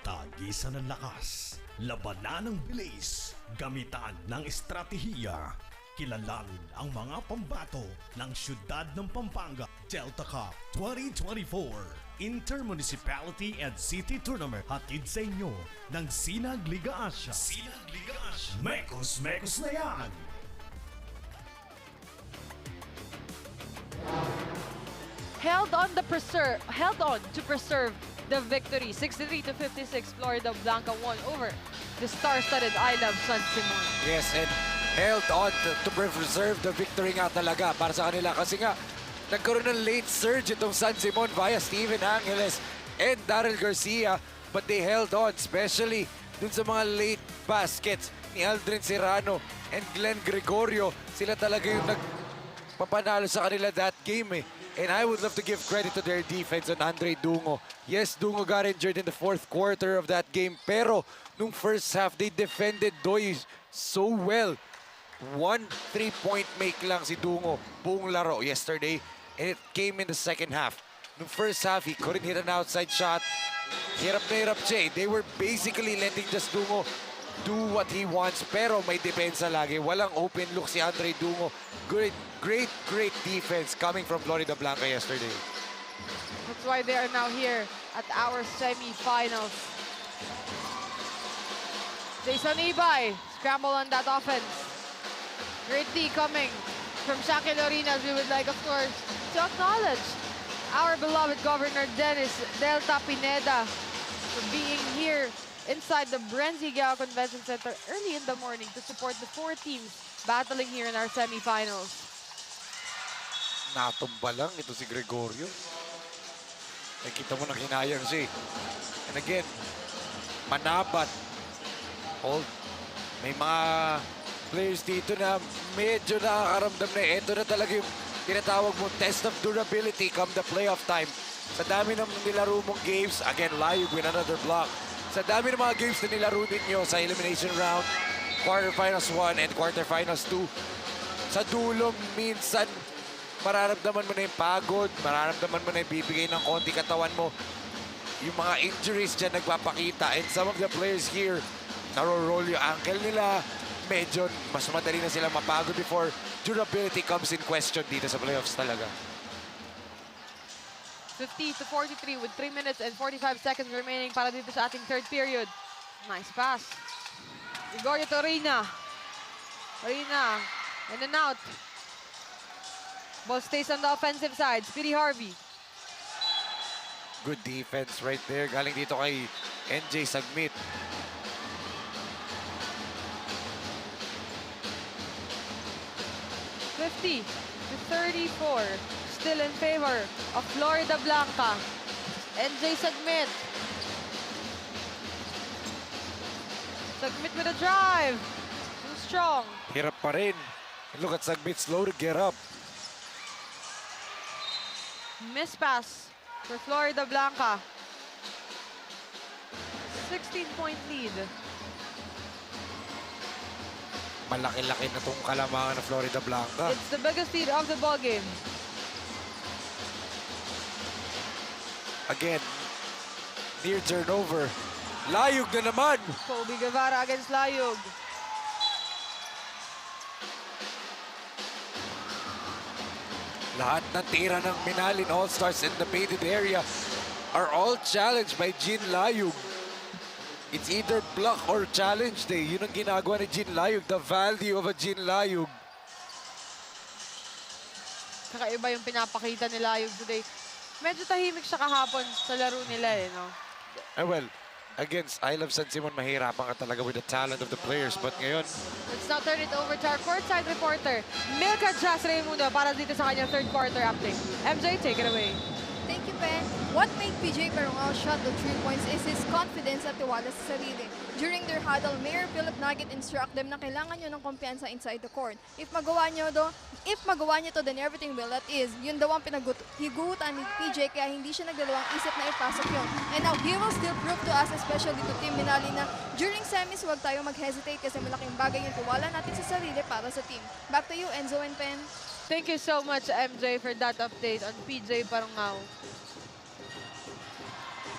Tagisan ng lakas, labanan ng bilis, gamitan ng estratehiya. Kilalanin ang mga pambato ng siyudad ng Pampanga Delta Cup 2024. Intermunicipality and City Tournament hatid sa inyo ng Sinag Liga Asya. Sinag Liga Asya. Mekos na yan! Held on to preserve the victory. 63-56, Florida Blanca won over the star-studded I Love San Simon. Yes, and held on to preserve the victory nga talaga para sa kanila. Kasi nga, nagkaroon ng late surge itong San Simon via Steven Angeles and Daryl Garcia. But they held on, especially dun sa mga late baskets ni Aldrin Serrano and Glenn Gregorio. Sila talaga yung nagpapanalo sa kanila that game eh. And I would love to give credit to their defense on Andre Dungo. Yes, Dungo got injured in the fourth quarter of that game. Pero nung first half, they defended Doy so well. 1 3-point make lang si Dungo buong laro yesterday. And it came in the second half. Nung first half, he couldn't hit an outside shot. Hirap na hirap siya eh. They were basically letting just Dungo do what he wants. Pero may depensa lagi. Walang open look si Andre Dungo. Great defense coming from Florida Blanca yesterday. That's why they are now here at our semi-finals. Jason Ibay, scramble on that offense. Great D coming from Shaquille Arena. We would like, of course, to acknowledge our beloved Governor Dennis Delta Pineda for being here inside the Brenzy Giao Convention Center early in the morning to support the 4 teams battling here in our semifinals. Natumba lang ito si Gregorio. Nakita mo na kinayang siya. And again, manabat. Hold. May mga players dito na medyo nakakaramdam na ito na talaga yung tinatawag mo test of durability come the playoff time. Sa dami ng nilaro mong games, again, Layug with another block. Sa dami ng mga games na nilaro ninyo sa elimination round, quarterfinals 1 and quarterfinals 2, sa dulo, minsan, mararamdaman mo na yung pagod, mararamdaman mo na yung bibigay ng konti katawan mo. Yung mga injuries dyan nagpapakita. And some of the players here, naro-roll yung ankle nila. Medyo mas madali na sila mapagod before durability comes in question dito sa playoffs talaga. 50-43 with 3 minutes and 45 seconds remaining para dito sa ating third period. Nice pass. Gregorio to Reina. Reina, in and out. Ball stays on the offensive side. Speedy Harvey. Good defense right there. Galing dito kay NJ Sagmit. (50-34). Still in favor of Florida Blanca. NJ Sagmit. Sagmit with a drive. Too strong. Hirap pa rin. And look at Sagmit, slow to get up. Miss pass for Florida Blanca. 16-point lead. Malaki-laki na itong kalamangan ng Florida Blanca. It's the biggest lead of the ball game. Again, near turnover. Layog na naman. Kobe Guevara against Layog. Lahat ng tira ng Minalin All-Stars in the painted area are all challenged by Jean Layog. It's either block or challenge day. Yun ang ginagawa ni Jean Layog. The value of a Jean Layog. Kakaiba yung pinapakita ni Layog today. Medyo tahimik siya kahapon sa laro nila eh, no? Well, against I Love San Simon, mahirapan ka talaga with the talent of the players. But ngayon, Let's now turn it over to our courtside reporter, Milka Jas Raimundo, para dito sa kanyang third quarter update. MJ, take it away. Thank you, Ben. What made PJ Barongao shot the 3 points is his confidence at tiwala sa sarili. During their huddle, Mayor Philip Nugget instruct them na kailangan nyo ng kumpiyansa inside the court. If magawa nyo to, then everything will at ease. Yun daw ang higutan ni PJ, kaya hindi siya nagdalawang isip na ipasok yun. And now, he will still prove to us, especially to Team Minalin, na during semis, huwag tayo mag-hesitate kasi malaking bagay yung tiwala natin sa sarili para sa team. Back to you, Enzo and Pen. Thank you so much, MJ, for that update on PJ Barongao.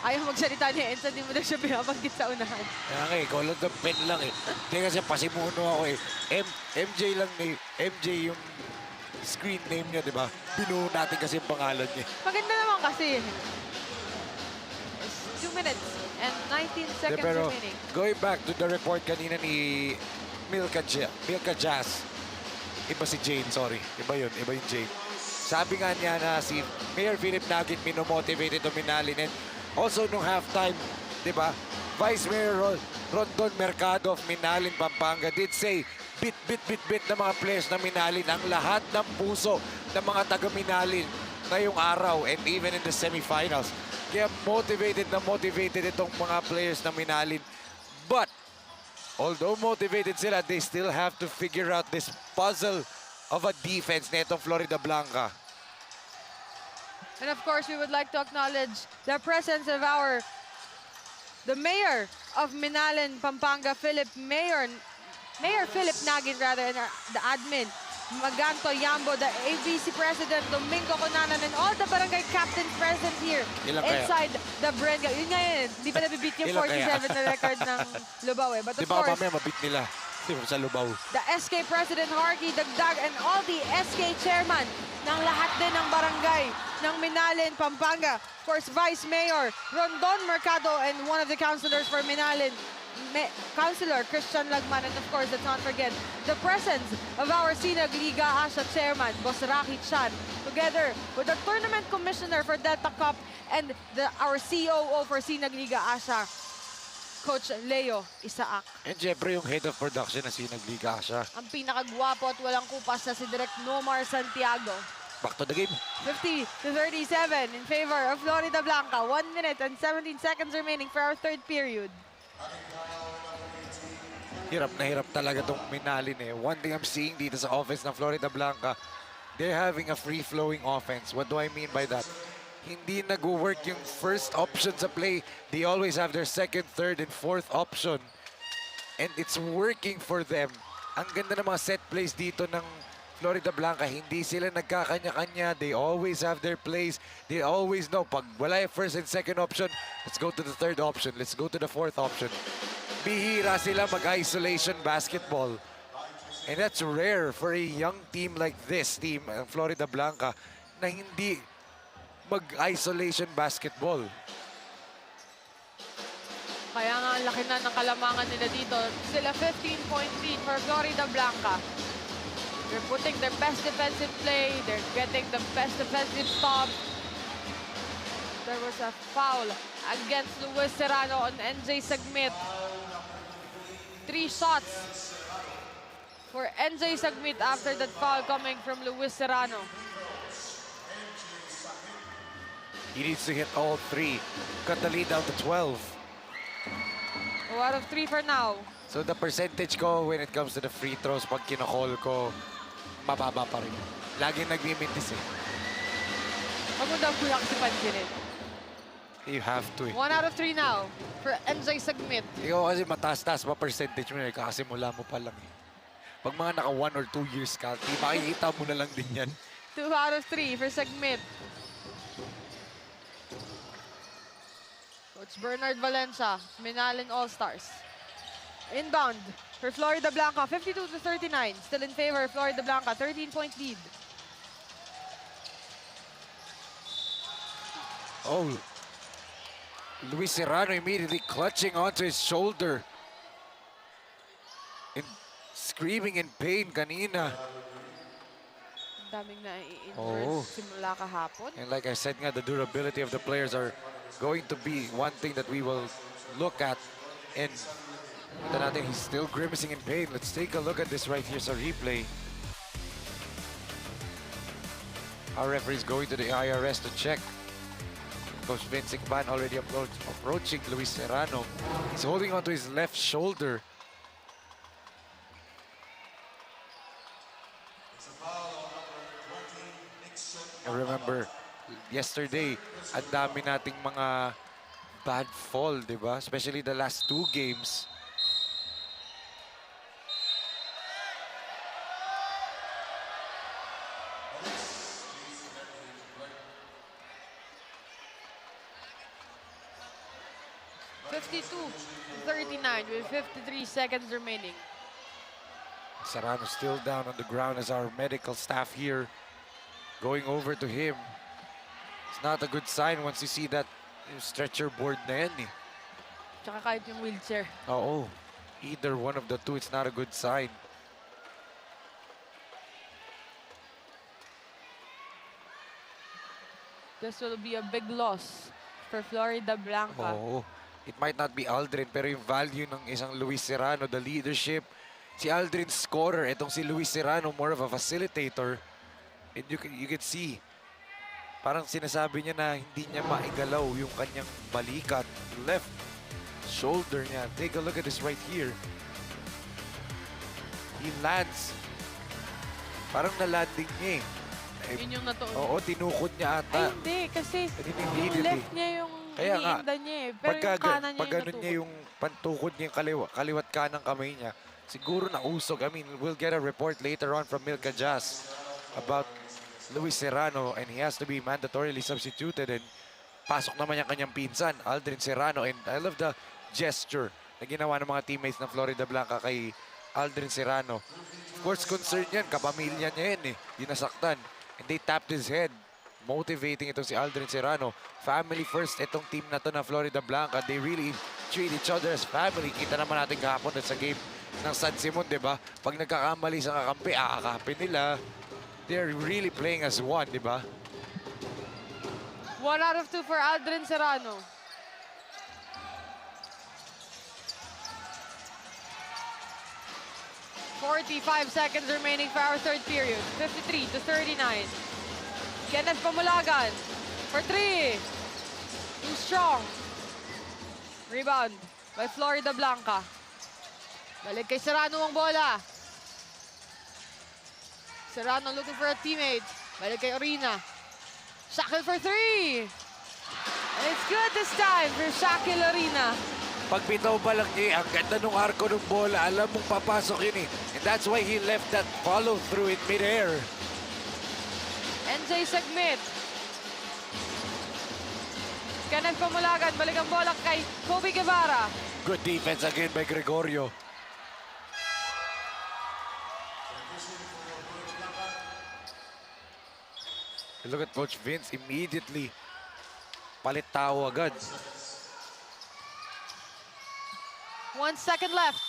Ayaw magsalita niya, Enzo, di mo na siya binabanggit sa unahan. kaya nga ikaw lang ng pen lang eh. Hindi kasi pasimuno ako eh. MJ lang eh. MJ yung screen name niya, di ba? Binuo natin kasi yung pangalan niya. Maganda naman kasi. It's 2 minutes and 19 seconds Pero remaining. going back to the report kanina ni Milka Jas. Iba si Jane, sorry. Iba yung Jane. Sabi nga niya na si Mayor Philip Nugget minomotivate ito Minalin. And also nung halftime, di ba? Vice Mayor Rondon Mercado of Minalin, Pampanga did say, bit ng mga players na Minalin ang lahat ng puso ng mga taga-Minalin ngayong araw and even in the semifinals. Kaya motivated itong mga players na Minalin. But although motivated sila, they still have to figure out this puzzle of a defense netong Florida Blanca. And of course, we would like to acknowledge the presence of the Mayor of Minalin, Pampanga, Mayor Philip Nagin, and the admin, Maganto Yambo, the ABC President, Domingo Conanan, and all the barangay captains present here inside the Brenga. Yun nga yun, hindi pa nabibit yung 47 na record ng Lubao eh. But of Di ba course, mamaya mabit nila sa Lubao. the SK President Harky Dagdag and all the SK Chairman ng lahat din ng barangay ng Minalin, Pampanga. Of course, Vice Mayor Rondon Mercado and one of the councilors for Minalin, Councilor Christian Lagman, and of course, let's not forget the presence of our Sinag Liga Asia Chairman, Boss Rocky Chan, together with the Tournament Commissioner for Delta Cup and our COO for Sinag Liga Asia, Coach Leo Isaac. And syempre yung head of production na sinagliga siya. Ang pinakagwapo at walang kupas na si Direk Nomar Santiago. Back to the game. 50-37 in favor of Florida Blanca. 1 minute and 17 seconds remaining for our third period. Hirap na hirap talaga tong Minalin eh. One thing I'm seeing dito sa offense ng Florida Blanca, they're having a free-flowing offense. What do I mean by that? Hindi nag-work yung first option sa play. They always have their second, third, and fourth option. And it's working for them. Ang ganda ng mga set plays dito ng Florida Blanca. Hindi sila nagkakanya-kanya. They always have their plays. They always know, pag wala yung first and second option, let's go to the third option. Let's go to the fourth option. Bihira sila mag-isolation basketball. And that's rare for a young team like this team, Florida Blanca, na hindi mag-isolation basketball. Kaya nga ang laki na ng kalamangan nila dito. Sila 15-point lead for Florida Blanca. They're putting their best defensive play. They're getting the best defensive stop. There was a foul against Luis Serrano on NJ Sagmit. 3 shots for NJ Sagmit after that foul coming from Luis Serrano. He needs to hit all 3. Cut the lead down to 12. Out of 3 for now. So the percentage ko when it comes to the free throws, pag kinocall ko, mababa pa rin. Laging nagmimintis eh. Huwag mo daw kuya kasi pansinin. You have to eh. 1 out of 3 now for Enjoy Submit. Ikaw kasi mataas-taas pa percentage mo eh, kakasimula mo pa lang eh. Pag mga naka 1 or 2 years ka, makikita mo na lang din yan. 2 out of 3 for Submit. Coach Bernard Valencia, Minalin All-Stars. Inbound for Florida Blanca, 52-39. Still in favor of Florida Blanca, 13-point lead. Oh, Luis Serrano immediately clutching onto his shoulder. And screaming in pain kanina. Ang daming na-injured Oh. simula kahapon. And like I said nga, the durability of the players are going to be one thing that we will look at. And ito natin, he's still grimacing in pain. Let's take a look at this right here sa replay. Our referee is going to the IRS to check. Coach Vince Ban already approaching Luis Serrano. He's holding onto his left shoulder. I remember yesterday, ang dami nating mga bad fall, di ba? Especially the last 2 games. (52-39) with 53 seconds remaining. Serrano still down on the ground as our medical staff here going over to him. It's not a good sign once you see that stretcher board na yan eh. Tsaka kahit yung wheelchair. Oo. Either one of the two, it's not a good sign. This will be a big loss for Florida Blanca. Oo. It might not be Aldrin, pero yung value ng isang Luis Serrano, the leadership, si Aldrin scorer, itong si Luis Serrano more of a facilitator. And you can see, parang sinasabi niya na hindi niya maigalaw yung kanyang balikat, left shoulder niya. Take a look at this right here. He lands. Parang na-landing niya eh. Yun yung natuon. Oo, tinukod niya Ay, ata. hindi. Kasi Hindi yung left niya yung Kaya nga, iniinda niya eh. Pero yung kanan niya pag yung ganun niya natukod. yung pantukod niya yung kaliwat kanang kamay niya, siguro nausog. I mean, we'll get a report later on from Milka Jazz about Luis Serrano, and he has to be mandatorily substituted, and pasok naman yung kanyang pinsan, Aldrin Serrano. And I love the gesture na ginawa ng mga teammates ng Florida Blanca kay Aldrin Serrano. Of course, concern yan. Kapamilya niya yan eh. Di nasaktan. And they tapped his head. Motivating itong si Aldrin Serrano. Family first itong team na to na Florida Blanca. They really treat each other as family. Kita naman natin kahapon sa game ng San Simon, di ba? Pag nagkakamali sa kakampi, aakapin nila. They're really playing as one, di ba? 1 out of 2 for Aldrin Serrano. .45 seconds remaining for our third period. 53-39. Kenneth Pamulagan for 3. Too strong. Rebound by Florida Blanca. Balik kay Serrano ang bola. Serrano looking for a teammate. Balik kay Orina. Shackle for 3. And it's good this time for Shackle Orina. Pag bitaw pa lang niya, ang ganda nung arko ng bola, alam mong papasok yun eh. And that's why he left that follow through in midair. NJ Segmit. Kenneth Pamulagan, balik ang bola kay Kobe Guevara. Good defense again by Gregorio. Look at Coach Vince, immediately palit tao agad. 1 second left.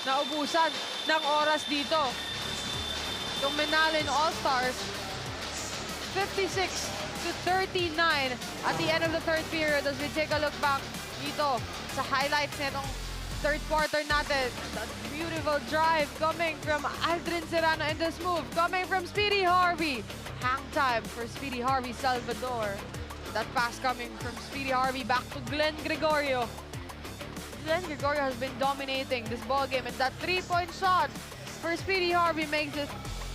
Naubusan ng oras dito. Itong Minalin All-Stars. 56-39 at the end of the third period as we take a look back dito sa highlights nitong third quarter natin. That beautiful drive coming from Aldrin Serrano in this move. Coming from Speedy Harvey. Hang time for Speedy Harvey Salvador. That pass coming from Speedy Harvey back to Glenn Gregorio. Glenn Gregorio has been dominating this ball game, and that three-point shot for Speedy Harvey makes it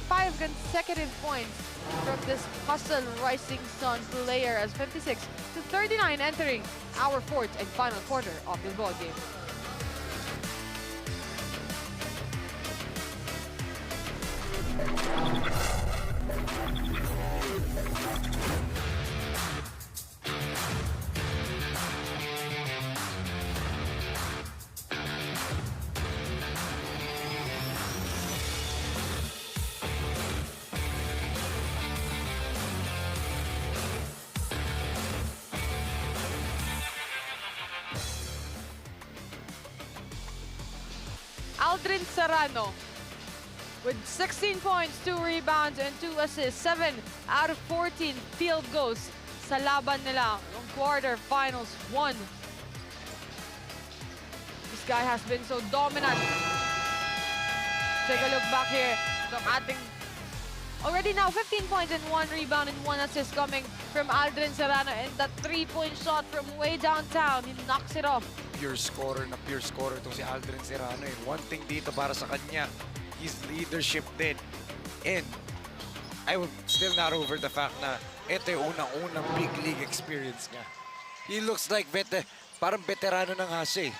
5 consecutive points from this Hustle Rising Sun player as 56-39 entering our fourth and final quarter of this ball game. Aldrin Serrano with 16 points, 2 rebounds, and 2 assists. 7 out of 14 field goals sa laban nila ng quarterfinals 1. This guy has been so dominant. Take a look back here. Itong ating already now 15 points and 1 rebound and 1 assist coming from Aldrin Serrano, and that 3-point shot from way downtown, he knocks it off. Pure scorer itong si Aldrin Serrano. And one thing dito para sa kanya, his leadership din. And I would still not over the fact na ito yung unang-unang big league experience niya. He looks like parang veterano na nga siya eh.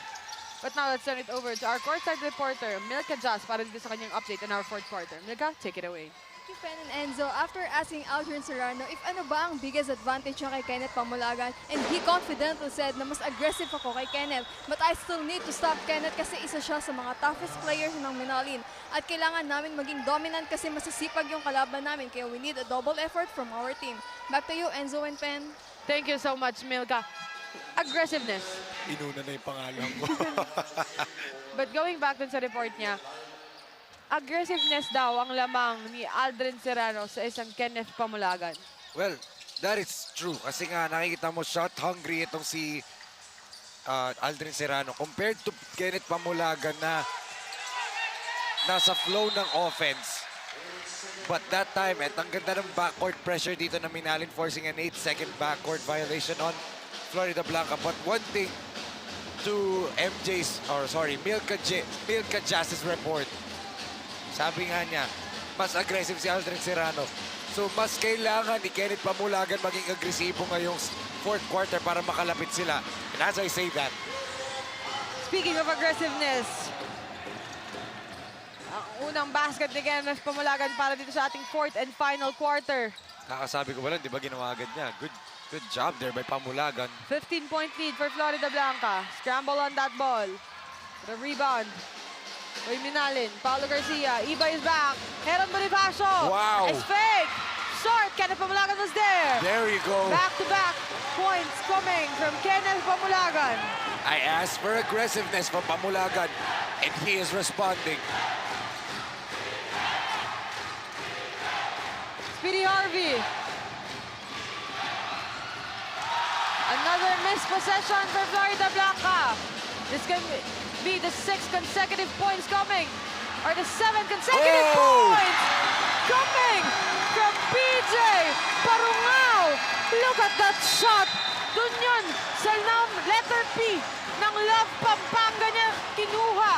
But now let's turn it over to our courtside reporter, Milka Jazz, para dito sa kanyang update on our fourth quarter. Milka, take it away. Thank you, Pen and Enzo. After asking Aldrin Serrano if ano ba ang biggest advantage niya kay Kenneth Pamulagan, and he confidently said na mas aggressive ako kay Kenneth, but I still need to stop Kenneth kasi isa siya sa mga toughest players ng Minalin. At kailangan namin maging dominant kasi masisipag yung kalaban namin, kaya we need a double effort from our team. Back to you, Enzo and Pen. Thank you so much, Milka. Aggressiveness. Inuna na yung pangalan ko. But going back dun sa report niya, aggressiveness daw ang lamang ni Aldrin Serrano sa isang Kenneth Pamulagan. Well, that is true. Kasi nga, nakikita mo, shot hungry itong si Aldrin Serrano compared to Kenneth Pamulagan na nasa flow ng offense. But that time, ang ganda ng backcourt pressure dito na Minalin, forcing an 8-second backcourt violation on Florida Blanca. But one thing to Milka Jazz's report, sabi nga niya, mas aggressive si Aldrin Serrano. So mas kailangan ni Kenneth Pamulagan maging agresibo ngayong fourth quarter para makalapit sila. And as I say that, Speaking of aggressiveness, ang unang basket ni Kenneth Pamulagan para dito sa ating fourth and final quarter. kakasabi ko ba lang, di ba ginawa agad niya? Good job there by Pamulagan. 15-point lead for Florida Blanca. Scramble on that ball. The rebound. By Minalin. Paulo Garcia. Iba is back. Heron Bonifacio. Wow. It's fake. Short. Kenneth Pamulagan was there. There you go. Back-to-back points coming from Kenneth Pamulagan. I asked for aggressiveness from Pamulagan, and he is responding. Speedy Harvey. Another missed possession for Florida Blanca. This can be the 6th consecutive points coming. Or the 7th consecutive points coming from PJ Parungao. Look at that shot. Dun yun sa letter P ng Love Pampanga niya kinuha.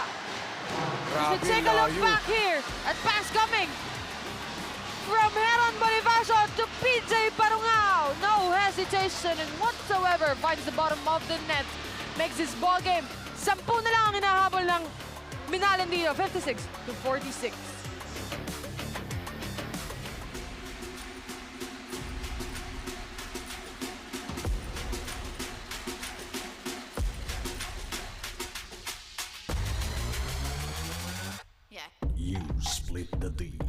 Grabe, Take a look layo. back here at pass coming from Heron Bonifacio to PJ Parungao. No hesitation and whatsoever. Finds the bottom of the net. Makes this ball game 10 na lang ang hinahabol ng Minalin dito. 56-46. You split the D.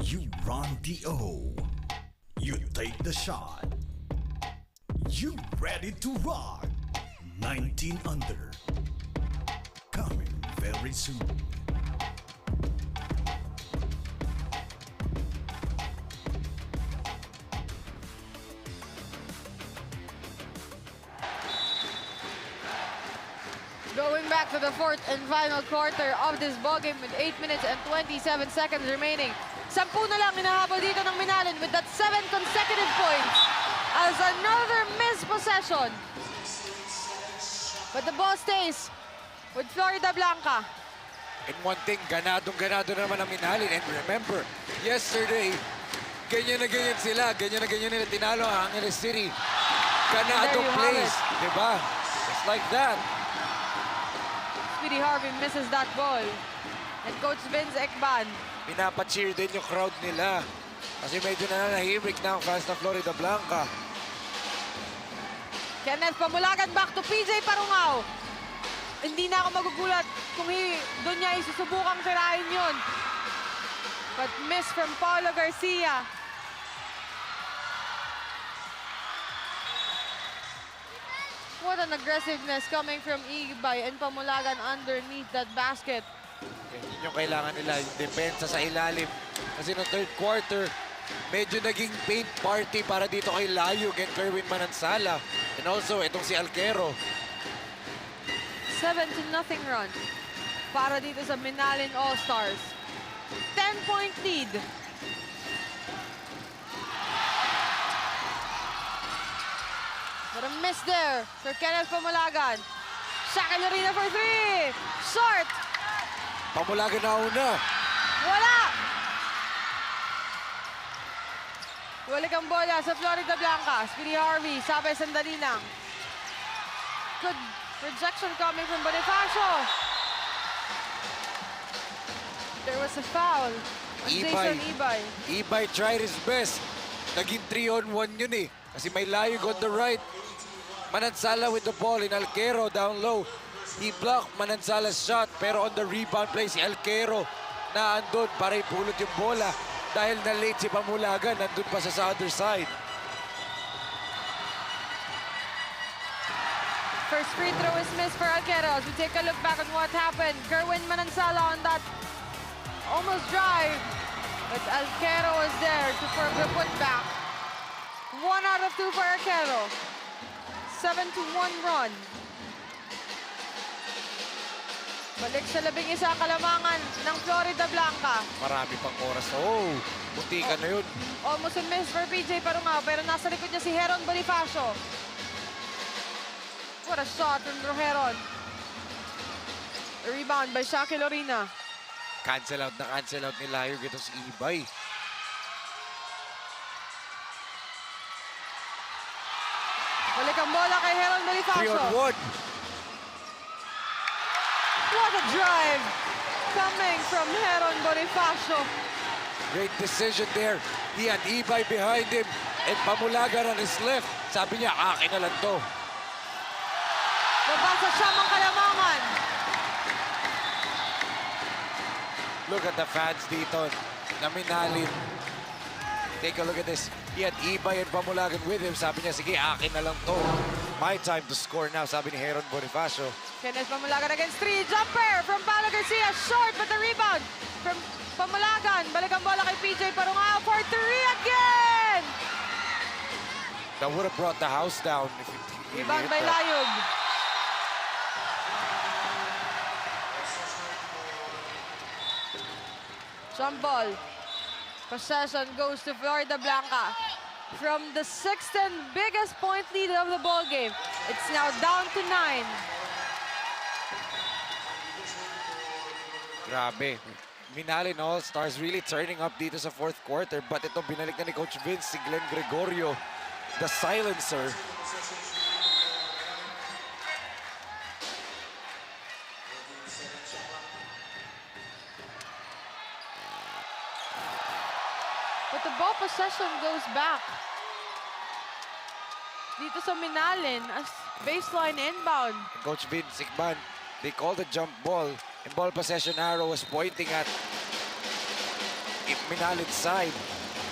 You run the O. You take the shot. You ready to rock. 19 under. Coming very soon. Going back to the fourth and final quarter of this ballgame with 8 minutes and 27 seconds remaining. 10 na lang hinahabol dito ng Minalin with that 7th consecutive points as another missed possession. But the ball stays with Florida Blanca. And one thing, ganadong-ganado naman ang Minalin. And remember, yesterday, ganyan na ganyan sila. Ganyan na ganyan nila tinalo ang Angeles City. Ganadong There you have plays. Diba? Just like that. Speedy Harvey misses that ball. And Coach Vince Ekban. Pinapacheer din yung crowd nila. Kasi medyo nananahimik na ang fans ng Florida Blanca. Kenneth Pamulagan back to PJ Parungao. Hindi na ako magugulat kung doon niya isusubukang tirahin yun. But miss from Paulo Garcia. What an aggressiveness coming from Igibay and Pamulagan underneath that basket. Yun yung kailangan nila, yung depensa sa ilalim. Kasi no third quarter, medyo naging paint party para dito kay Layug and Kerwin Manansala. And also, itong si Alquero. 7-0 run para dito sa Minalin All-Stars. 10-point lead. But a miss there for Kenneth Pamulagan. Shaka Lorena for three. Short. Pamulagan na una. Wala. Balik ang bola sa Florida Blanca. Speedy Harvey, sabay sandali lang. Good rejection coming from Bonifacio. There was a foul on Jason Ibay. Ibay tried his best. Naging 3-on-1 yun eh. Kasi may Layug on the right. Manansala with the ball in Alquero down low. He blocked Manansala's shot pero on the rebound play si Alquero na andun para ipulot yung bola. Dahil na late si Pamulagan, nandun pa siya sa other side. First free throw is missed for Alquero. As we take a look back on what happened, Kerwin Manansala on that almost drive. But Alquero was there for the putback. 1 out of 2 for Alquero. 7-1 run. Balik sa 11 kalamangan ng Florida Blanca. Marami pang oras. Oh, puti ka na yun. Almost a miss for PJ Parungao, pero nasa likod niya si Heron Bonifacio. What a shot from Heron. A rebound by Shaki Lorena. Cancel out ni Layug ito si Ibay. Balik ang bola kay Heron Bonifacio. 3-on-1. What a drive coming from Heron Bonifacio. Great decision there. He had Ibay behind him and Pamulagan on his left. Sabi niya, akin na lang to. Babasa siya ng kalamangan. Look at the fans dito na Minalin. Take a look at this. He had Ibay and Pamulagan with him. Sabi niya, sige, akin na lang to. My time to score now, sabi ni Heron Bonifacio. Kenneth Pamulagan against 3. Jumper from Paulo Garcia. Short, but the rebound from Pamulagan. Balik ang bola kay PJ Parungao for 3 again! That would have brought the house down if he Rebound hit by that. Layug. Jump ball. Possession goes to Florida Blanca. From the 6th and biggest point lead of the ball game, it's now down to 9. Grabe. Minalin All-Stars really turning up dito sa fourth quarter. But ito, binalik na ni Coach Vince si Glenn Gregorio, the silencer. But the ball possession goes back. Dito sa Minalin as baseline inbound. Coach Vince Ikban, they called the jump ball. And ball possession arrow was pointing at Minalin's side.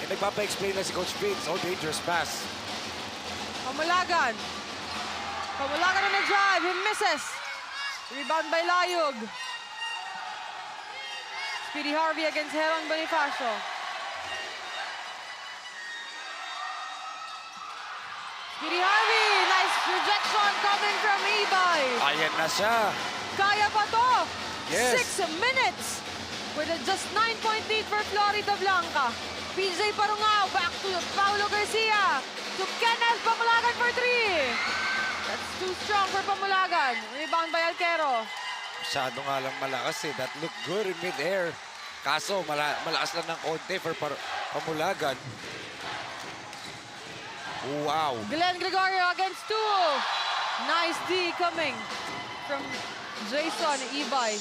And nagpapa-explain na si Coach Vince, oh, dangerous pass. Pamulagan. Pamulagan on the drive. He misses. Rebound by Layug. Speedy Harvey against Heron Bonifacio. Speedy Harvey. Nice rejection coming from Ibay. Ayan na siya. Kaya pa to. Yes. 6 minutes with a just 9-point lead for Florida Blanca. PJ Parungao back to Paulo Garcia. To Kenneth Pamulagan for 3. That's too strong for Pamulagan. Rebound by Alquero. Masyado nga lang malakas eh. That looked good in mid-air. Kaso, malakas lang ng konti for Pamulagan. Wow. Glenn Gregorio against 2. Nice D coming from Jason Ibay.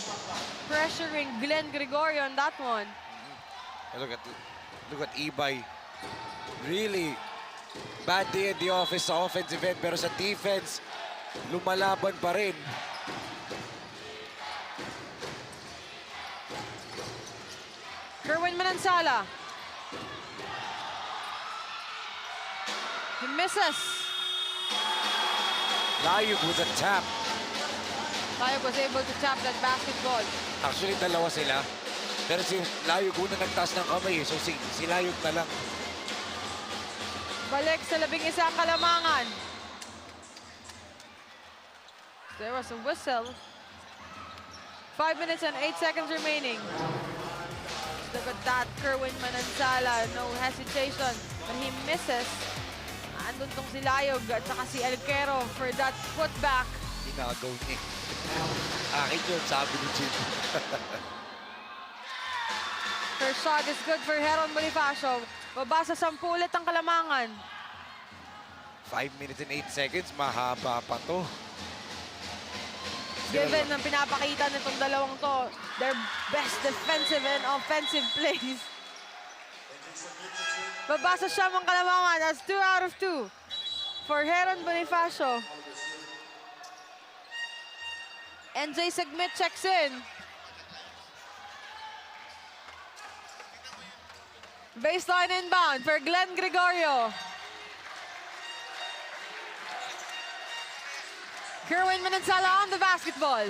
Pressuring Glenn Gregorio on that one. Look at Ibay. Really bad day in the office sa offensive end, pero sa defense, lumalaban pa rin. Kerwin Manansala. He misses. Layug with a tap. Layug was able to tap that basketball. Actually, dalawa sila. Pero si Layug una nagtaas ng kamay eh. So si Layug na lang. Balik sa 11 ang Kalamangan. There was a whistle. 5 minutes and 8 seconds remaining. Look at that, Kerwin Manansala, no hesitation, but he misses. Andun tong si Layog at saka si Alquero for that putback. Ginagaw niya. Akin yun, sabi ni Jim. First shot is good for Heron Bonifacio. Baba sa 10 ulit ang Kalamangan. 5 minutes and 8 seconds, mahaba pa to. Given ang pinapakita nitong dalawang to, their best defensive and offensive plays. Babasa siya ang Kalamangan. That's 2 out of 2 for Heron Bonifacio. NJ Segmet checks in. Baseline inbound for Glenn Gregorio. Kerwin Manansala on the basketball.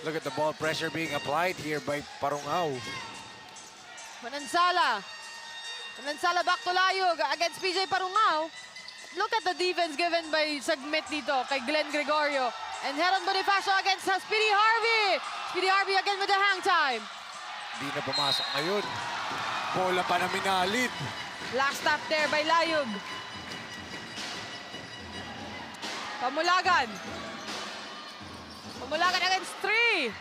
Look at the ball pressure being applied here by Parungao. Manansala. Manansala back to Layug against PJ Parungao. Look at the defense given by Segmet dito kay Glenn Gregorio. And Heron Bonifacio against Speedy Harvey. Speedy Harvey again with the hang time. Di na pumasok ngayon. Bola pa na minalid. Last stop there by Layug. Pamulagan. Pamulagan against 3.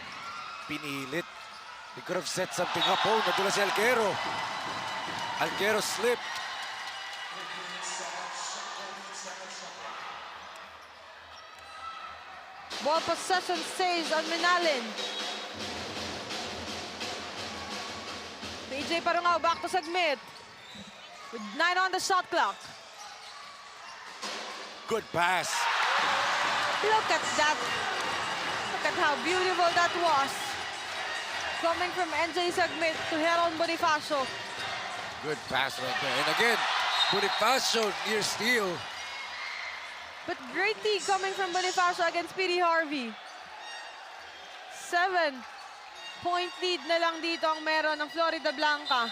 Pinilit. He could have set something up. Oh, nadula si Alquero. Alquero slipped. Ball possession stays on Minalin. PJ Parungao back to Segmet. With 9 on the shot clock. Good pass. Look at that. Look at how beautiful that was. Coming from NJ Segmet to Heron Bonifacio. Good pass right there. And again, Bonifacio near steal. But great D coming from Bonifacio against Speedy Harvey. 7-point lead na lang dito ang meron ng Florida Blanca.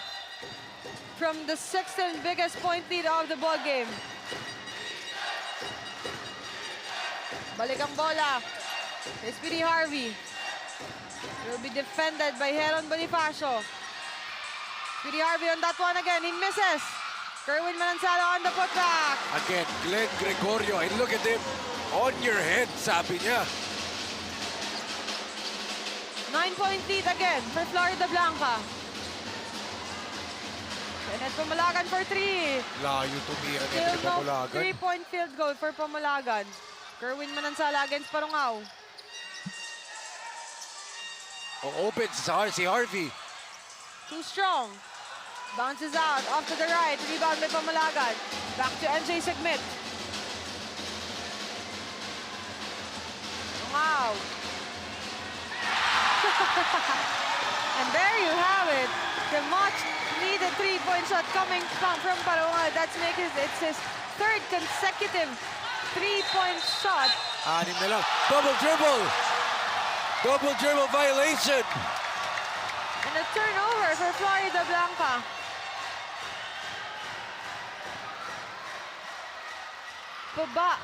From the 6th and biggest point lead of the ball game. Balik ang bola kay Speedy Harvey. Will be defended by Heron Bonifacio. Speedy Harvey on that one again. He misses. Kerwin Manansala on the putback. Again, Glenn Gregorio. And look at him. On your head, sabi niya. 9-point lead again for Florida Blanca. Kenneth Pamulagan for 3. Layo tumira Still nito ni no Pamulagan. 3-point field goal for Pamulagan. Kerwin Manansala against Parungao. Opens si Harvey. Too strong. Bounces out, off to the right. Rebound by Pamulagan. Back to NJ Segmet. Wow. And there you have it. The much-needed 3-point shot coming from Parungao. It's his 3rd consecutive 3-point shot. 6 na lang. Double dribble. Double dribble violation. And a turnover for Florida Blanca. Baba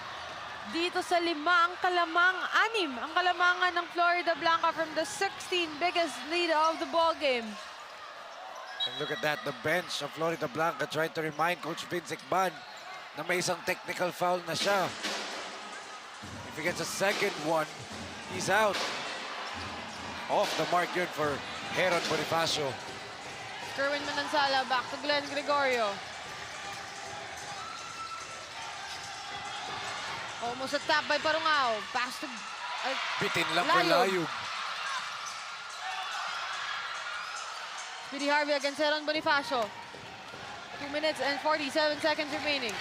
dito sa 5 ang Kalamangan. 6 ang Kalamangan ng Florida Blanca from the 16 biggest lead of the ball game. And look at that, the bench of Florida Blanca trying to remind Coach Vince Icban na may isang technical foul na siya. If he gets a second one, he's out. Off the mark yun for Heron Bonifacio. Kerwin Manansala back to Glenn Gregorio. Almost a tap by Parungao. Pass to Bitin lang for Layog. Layog. Speedy Harvey against Heron Bonifacio. 2 minutes and 47 seconds remaining.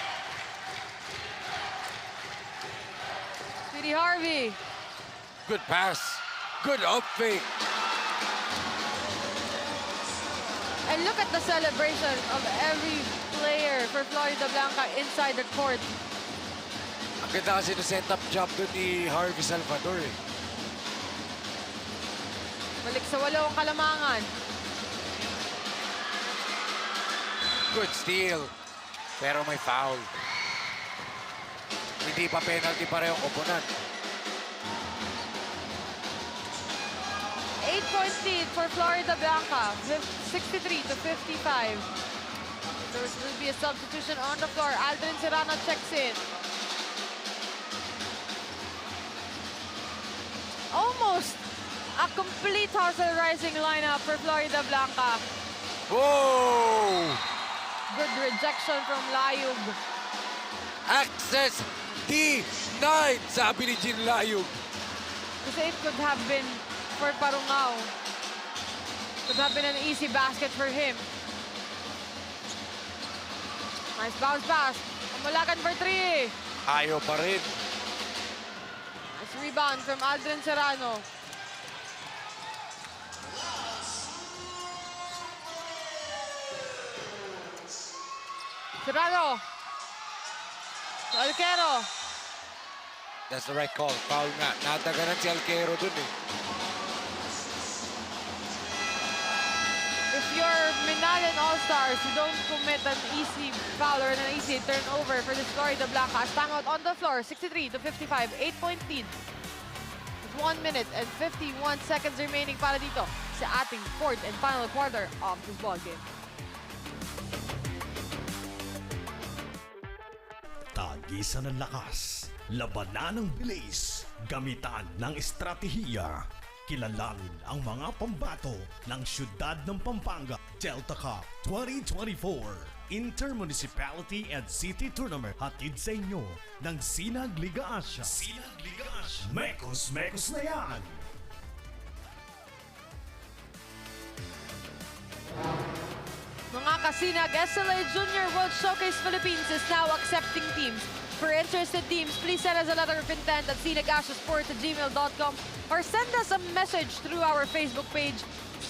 Speedy Harvey. Good pass. Good up fake. And look at the celebration of every player for Florida Blanca inside the court. Ang ganda kasi na set up job dun ni Harvey Salvador eh. Balik sa 8 ang Kalamangan. Good steal. Pero may foul. Hindi pa penalty parehong oponent. 8-point lead for Florida Blanca, 63 to 55. There will be a substitution on the floor. Aldrin Serrano checks in. Almost a complete hustle rising lineup for Florida Blanca. Whoa! Good rejection from Layug. Access denied, sabi ni Jean Layug. Kasi it could have been for Parungao. Could have been an easy basket for him. Nice bounce pass. Umulakan for 3. Ayaw pa rin. Nice rebound from Aldrin Serrano. Serrano. To Alquero. That's the right call. Foul nga. Nadaganan si Alquero dun eh. If you're Minalin All-Stars, you don't commit an easy foul or an easy turnover for this Florida Blanca. Timeout on the floor, 63 to 55, 8-point lead. With 1 minute and 51 seconds remaining para dito sa ating fourth and final quarter of this ballgame. Tagisan ng lakas, labanan ng bilis, gamitan ng estratehiya. Kilalangin ang mga pambato ng siyudad ng Pampanga. Delta Cup 2024 Intermunicipality and City Tournament. Hatid sa inyo ng Sinag Liga Asia. Sinag Liga Asia. Mekos na yan! Mga kasinag, SLA Junior World Showcase Philippines is now accepting teams. For interested teams, please send us a letter of intent at sinagasiasport@gmail.com or send us a message through our Facebook page.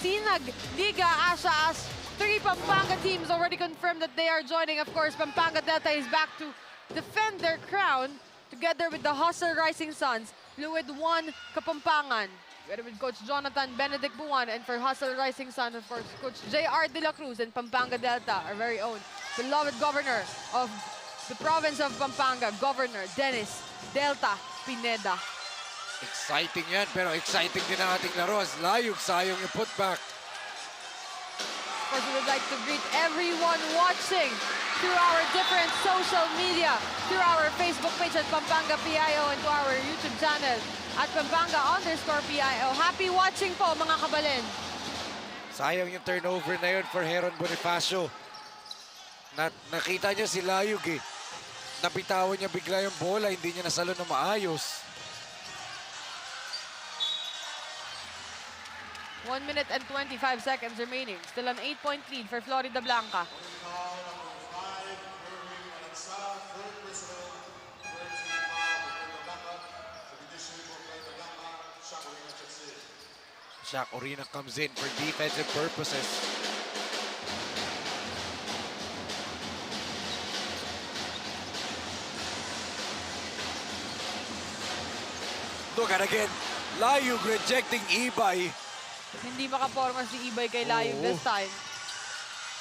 Sinag Liga Asia, as 3 Pampanga teams already confirmed that they are joining. Of course, Pampanga Delta is back to defend their crown together with the Hustle Rising Suns, Fluid 1 Kapampangan. Together with Coach Jonathan Benedict Buwan, and for Hustle Rising Sun, of course, Coach J.R. De La Cruz and Pampanga Delta, our very own beloved governor of the province of Pampanga, Governor Dennis Delta Pineda. Exciting yan, pero exciting din ang ating laro as Layug sayong yung putback. Of course, we would like to greet everyone watching through our different social media, through our Facebook page at Pampanga PIO, and to our YouTube channel at Pampanga_PIO. Happy watching po, mga kabalin. Sayang yung turnover na yun for Heron Bonifacio. Nakita niya si Layug eh. Napitawan niya bigla yung bola, hindi niya nasalo na maayos. 1 minute and 25 seconds remaining. Still an 8-point lead for Florida Blanca. Shaq Orina comes in for defensive purposes. Look at again, Layug rejecting Ibay. Hindi makaporma si Ibay kay Layug this time.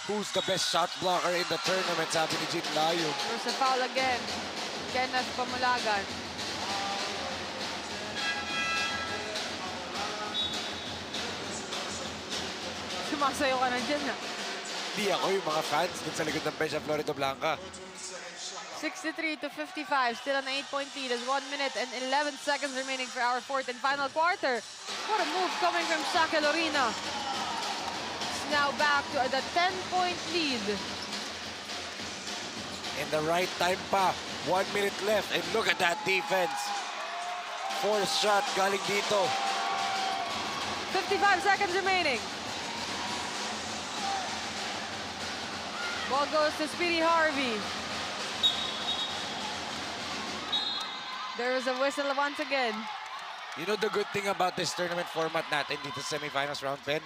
Who's the best shot blocker in the tournament, sabi ni Jean Layug. There's a foul again. Kenneth Pamulagan. Sumasayo ka na dyan, ha? Di ako yung mga fans dun sa likod ng bench ng Florida Blanca. 63 to 55, still an 8-point lead as 1 minute and 11 seconds remaining for our fourth and final quarter. What a move coming from Saka Lorina. It's now back to the 10-point lead. In the right time pa. 1 minute left. And look at that defense. Fourth shot galing dito. 55 seconds remaining. Ball goes to Speedy Harvey. There is a whistle once again. You know the good thing about this tournament format natin dito sa semifinals round, Ben?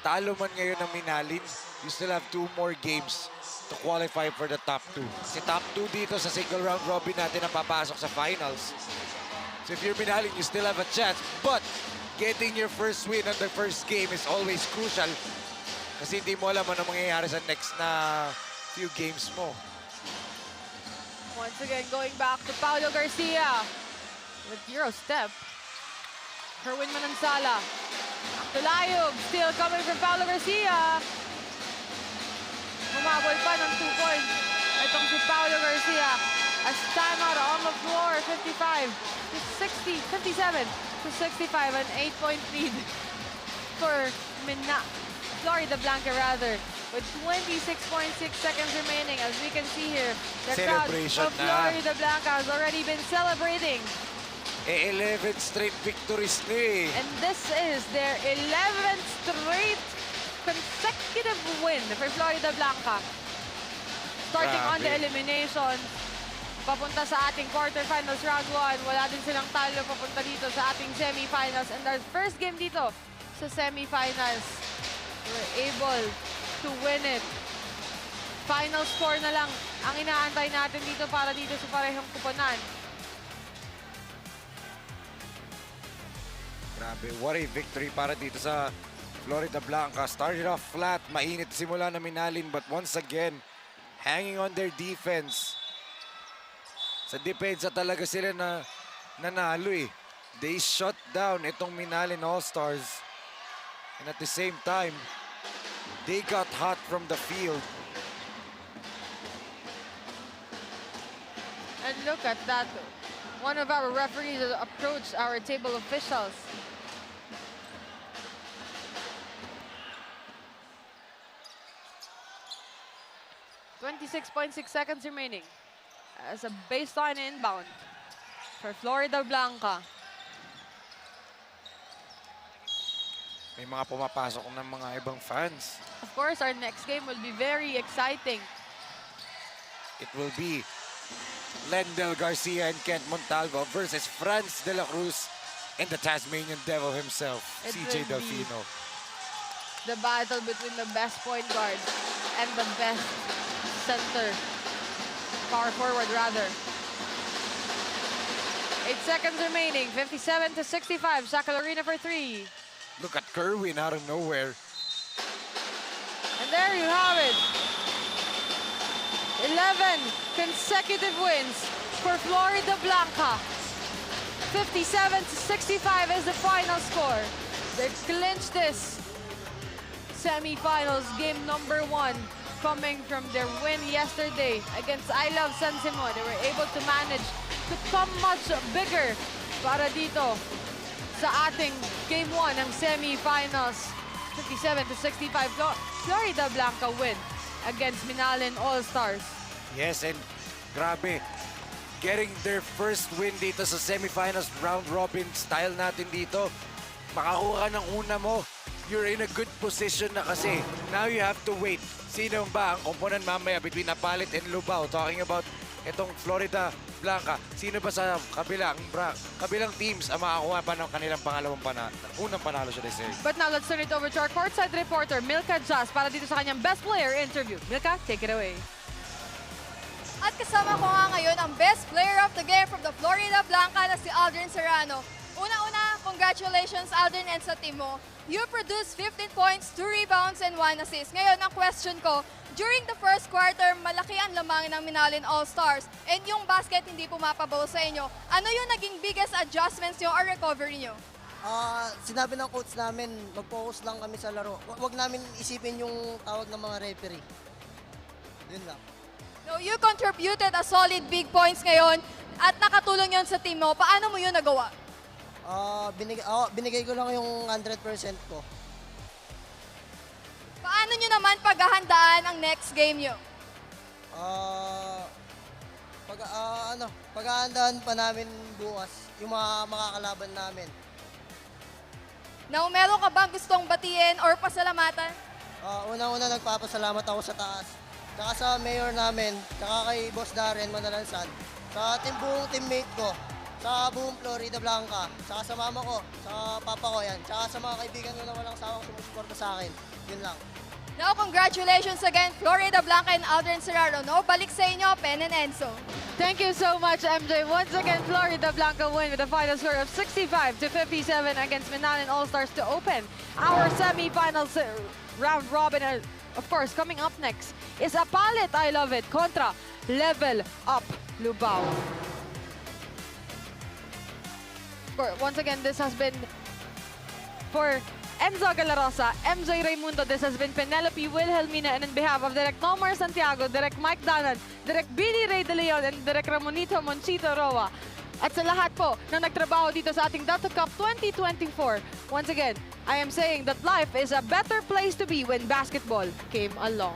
Talo man ngayon ng Minalin, you still have 2 more games to qualify for the top 2. Si top 2 dito sa single round robin natin ang papasok sa finals. So if you're Minalin, you still have a chance. But getting your first win on the first game is always crucial kasi hindi mo alam ano mangyayari sa next na few games mo. Once again, going back to Paulo Garcia with Euro step. Kerwin Manansala. Tulayog, still coming from Paulo Garcia. Humabol pa ng 2 points. Itong si Paulo Garcia. As timeout on the floor, 55 to 60, 57 to 65, an 8-point lead for Florida Blanca rather. With 26.6 seconds remaining, as we can see here, the crowd Celebration of na. Florida Blanca has already been celebrating. 11 straight victories na eh. And this is their 11th straight consecutive win for Florida Blanca. Starting on the Grabe. elimination, papunta sa ating quarterfinals round 1. Wala din silang talo papunta dito sa ating semifinals. And our first game dito sa semifinals, we're able to win it. Final score na lang ang inaantay natin dito para dito sa parehong kuponan. Grabe, what a victory para dito sa Florida Blanca. Started off flat, mainit simula na Minalin, but once again, hanging on their defense. Sa depensa talaga sila na nanalo eh. They shut down itong Minalin All-Stars. And at the same time, they got hot from the field. And look at that. One of our referees has approached our table officials. .6 seconds remaining as a baseline inbound for Florida Blanca. May mga pumapasok ng mga ibang fans. Of course, our next game will be very exciting. It will be Lendel Garcia and Kent Montalvo versus Franz de la Cruz and the Tasmanian Devil himself, It CJ will be Delfino. the battle between the best point guard and the best center, power forward rather. 8 seconds remaining, 57 to 65. Saka Lorina for 3. Look at Kerwin out of nowhere. And there you have it. 11 consecutive wins for Florida Blanca. 57 to 65 is the final score. They clinched this semifinals game number 1 coming from their win yesterday against I Love San Simon. They were able to manage to come much bigger para dito sa ating game 1 ng semifinals. 57 to 65, Florida Blanca win against Minalin All-Stars. Yes, and grabe. Getting their first win dito sa semifinals round robin style natin dito. Makakuha ka ng una mo. You're in a good position na kasi. Now you have to wait. Sino ba ang komponan mamaya between Apalit and Lubao? Talking about itong Florida Blanca. Sino ba sa kabilang teams ang makakuha pa ng kanilang unang panalo sa series? But now let's turn it over to our courtside reporter, Milka Jas, para dito sa kanyang best player interview. Milka, take it away. At kasama ko nga ngayon ang best player of the game from the Florida Blanca na si Aldrin Serrano. Una-una, congratulations Aldrin and sa team mo. You produced 15 points, 2 rebounds, and 1 assist. Ngayon, ang question ko, during the first quarter, malaki ang lamang ng Minalin All-Stars and yung basket hindi pumapabaw sa inyo. Ano yung naging biggest adjustments nyo or recovery nyo? Sinabi ng coach namin, mag-focus lang kami sa laro. Huwag namin isipin yung tawag ng mga referee. Yun lang. No, you contributed a solid big points ngayon at nakatulong yon sa team mo. Paano mo yun nagawa? Binigay ko lang yung 100% ko. Paano nyo naman paghahandaan ang next game nyo? Paghahandaan pa namin bukas yung mga makakalaban namin. Now, meron ka bang gustong batiin or pasalamatan? Unang-una nagpapasalamat ako sa taas. Tsaka sa mayor namin, tsaka kay Boss Darren Manalansan, sa buong teammate ko, sa buong Florida Blanca, tsaka sa mama ko, sa papa ko yan, tsaka sa mga kaibigan ko na walang sawang sumusuporta sa akin. Yun lang. Now, congratulations again, Florida Blanca and Aldrin Serrano. No, balik sa inyo, Pen and Enzo. Thank you so much, MJ. Once again, Florida Blanca win with a final score of 65-57 against Minalan All-Stars to open our semi-finals round robin. Of course, coming up next is Apalit, I love it, kontra Level Up Lubao. Once again, this has been for Enzo Galarosa, MJ Raimundo. This has been Penelope Wilhelmina, and on behalf of Direk Nomar Santiago, Direk Mike Danan, Direk Billy Ray De Leon, and Direk Ramonito Monchito Roa. At sa lahat po na nagtrabaho dito sa ating Data Cup 2024. Once again, I am saying that life is a better place to be when basketball came along.